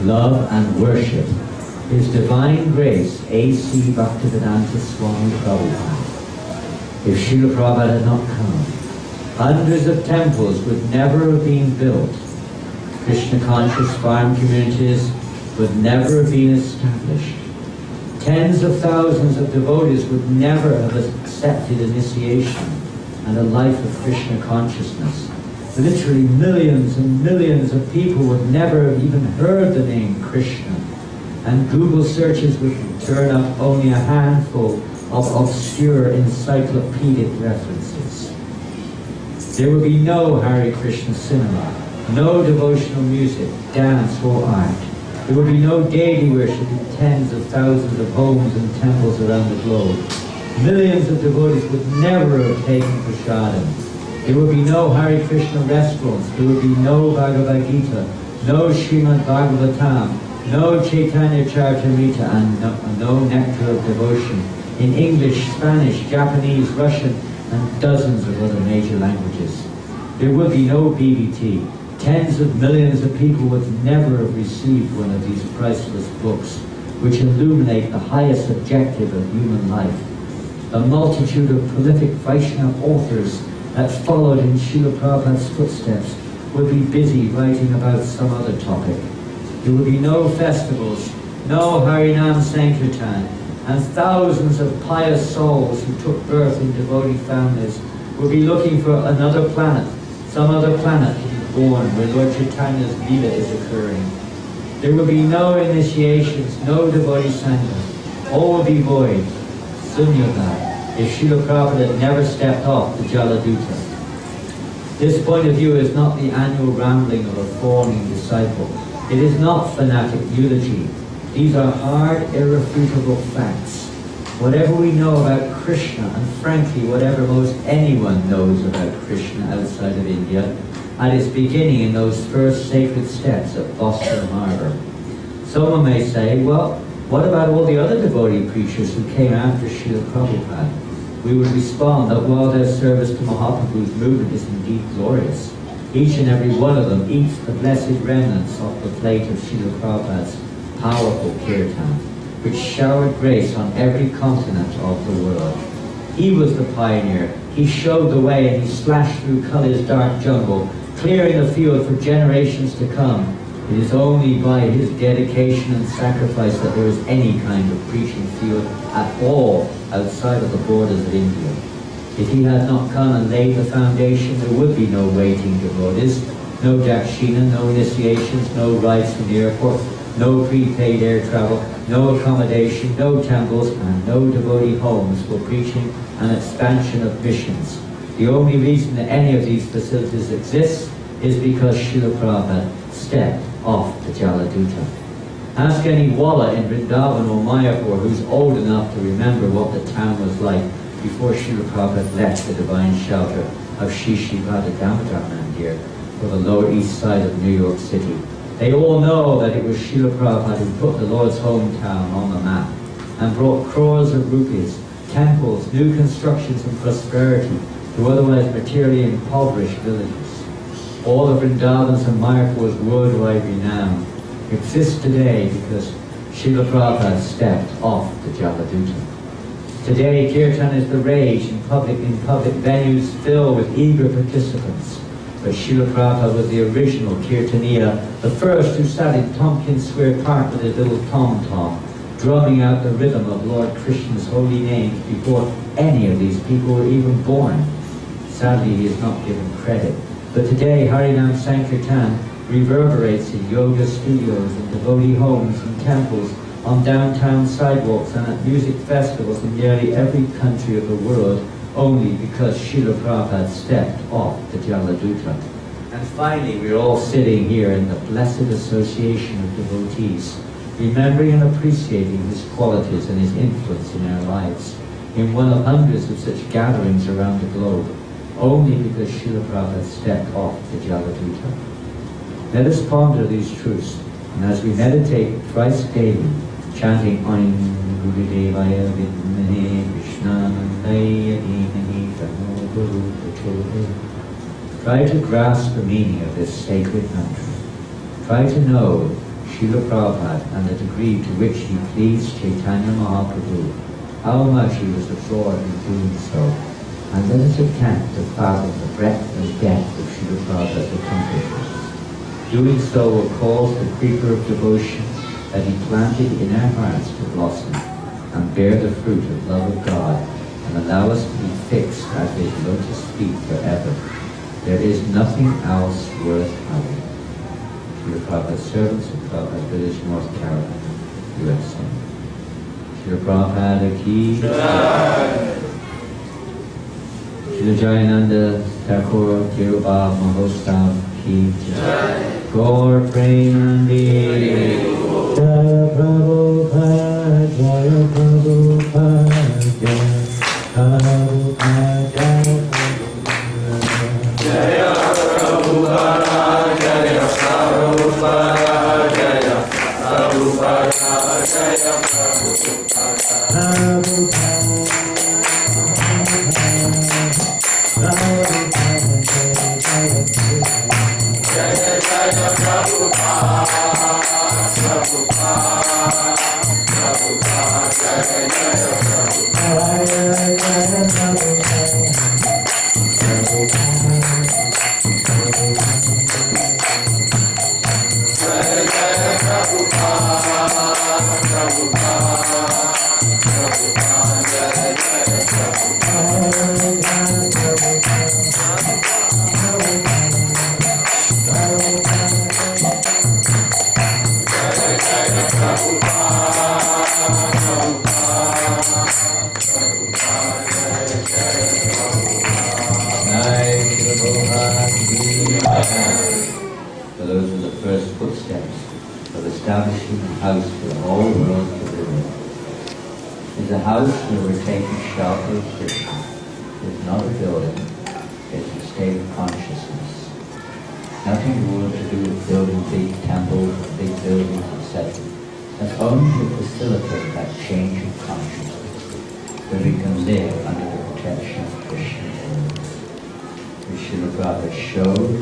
love, and worship. His Divine Grace, A.C. Bhaktivedanta Swami Prabhupada. If Srila Prabhupada had not come, hundreds of temples would never have been built. Krishna-conscious farm communities would never have been established. Tens of thousands of devotees would never have accepted initiation and a life of Krishna consciousness. Literally millions and millions of people would never have even heard the name Krishna. And Google searches would turn up only a handful of obscure encyclopedic references. There would be no Hare Krishna cinema, no devotional music, dance, or art. There would be no deity worship in tens of thousands of homes and temples around the globe. Millions of devotees would never have taken prasadam. There would be no Hare Krishna restaurants. There would be no Bhagavad Gita, no Srimad Bhagavatam, no Chaitanya Charitamrita, and no Nectar of Devotion in English, Spanish, Japanese, Russian, and dozens of other major languages. There would be no BBT. Tens of millions of people would never have received one of these priceless books, which illuminate the highest objective of human life. The multitude of prolific Vaishnava authors that followed in Srila Prabhupada's footsteps would be busy writing about some other topic. There would be no festivals, no Harinam Sankirtan, and thousands of pious souls who took birth in devotee families would be looking for another planet, some other planet to be born where Lord Chaitanya's Leela is occurring. There will be no initiations, no devotee sangha. All will be void, sunyata, if Srila Prabhupada had never stepped off the Jaladuta. This point of view is not the annual rambling of a fawning disciple. It is not fanatic eulogy. These are hard, irrefutable facts. Whatever we know about Krishna, and frankly whatever most anyone knows about Krishna outside of India, at its beginning in those first sacred steps at Boston Harbor. Someone may say, well, what about all the other devotee preachers who came after Srila Prabhupada? We would respond that while their service to Mahaprabhu's movement is indeed glorious, each and every one of them eats the blessed remnants of the plate of Srila Prabhupada's powerful kirtan, which showered grace on every continent of the world. He was the pioneer. He showed the way and he slashed through Kali's dark jungle, clearing the field for generations to come. It is only by his dedication and sacrifice that there is any kind of preaching field at all outside of the borders of India. If he had not come and laid the foundation, there would be no waiting devotees, no dakshina, no initiations, no rides from the airport, no prepaid air travel, no accommodation, no temples, and no devotee homes for preaching and expansion of missions. The only reason that any of these facilities exist is because Srila Prabhupada stepped off the Jaladuta. Ask any Walla in Vrindavan or Mayapur who's old enough to remember what the town was like before Srila Prabhupada left the divine shelter of Shri Pada Damodar Mandir for the Lower East Side of New York City. They all know that it was Srila Prabhupada who put the Lord's hometown on the map and brought crores of rupees, temples, new constructions and prosperity to otherwise materially impoverished villages. All of Vrindavan's and Mayapur's worldwide renown exists today because Srila Prabhupada stepped off the Jaladuta. Today, Kirtan is the rage in public venues filled with eager participants. But Srila Prabhupada was the original Kirtaniya, the first who sat in Tompkins Square Park with his little tom-tom, drumming out the rhythm of Lord Krishna's holy names before any of these people were even born. Sadly, he is not given credit. But today, Harinam Sankirtan reverberates in yoga studios, in devotee homes, in temples, on downtown sidewalks, and at music festivals in nearly every country of the world, only because Srila Prabhupada stepped off the Jaladuta. And finally, we're all sitting here in the blessed association of devotees, remembering and appreciating his qualities and his influence in our lives, in one of hundreds of such gatherings around the globe, only because Srila Prabhupada stepped off the Jaladuta. Let us ponder these truths, and as we meditate thrice daily, chanting Om Gurudevaya Vidmahe Krishnanandaya Dhimahi Tanno Guru Prachodayate. Try to grasp the meaning of this sacred mantra. Try to know Srila Prabhupada and the degree to which he pleased Chaitanya Mahaprabhu, how much he was absorbed in doing so, and let us attempt to fathom the breadth and depth of Srila Prabhupada's accomplishments. Doing so will cause the creeper of devotion that he planted in our hearts to blossom and bear the fruit of love of God, and allow us to be fixed at his lotus feet forever. There is nothing else worth having. Srila Prabhupada's servants of Prabhupada Village, North Carolina, USA. Srila Prabhupada ki Jai. Srila Jayananda Thakur Dhirubhai Mahotsav ki Jai. Gaur Premanandi Jaya Prabhupada, Jaya Prabhupada, Jaya Prabhupada, Jaya Prabhupada, Jaya Prabhupada, Jaya Prabhupada, Jaya So those are the first footsteps of establishing a house for the whole world to live in. It's a house where we're taking shelter of Krishna. It's not a building, it's a state of consciousness. Nothing more to do with building big temples, big buildings, etc. That's only to facilitate that change of consciousness, where we can live under the protection of Krishna. Srila Prabhupada showed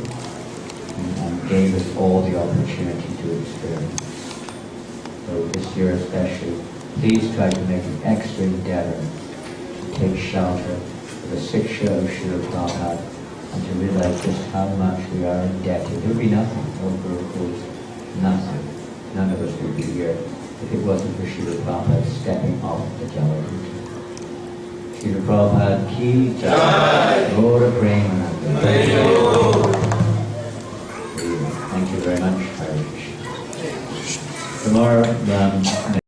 and gave us all the opportunity to experience. So this year especially, please try to make an extra endeavor to take shelter of the Siksha of Srila Prabhupada and to realize just how much we are indebted. There would be nothing, no Gurus, nothing. None of us would be here if it wasn't for Srila Prabhupada stepping off the Jaladuta. Srila Prabhupada ki Jai. Gaura Premanandi. Thank you very much, Harish. Tomorrow,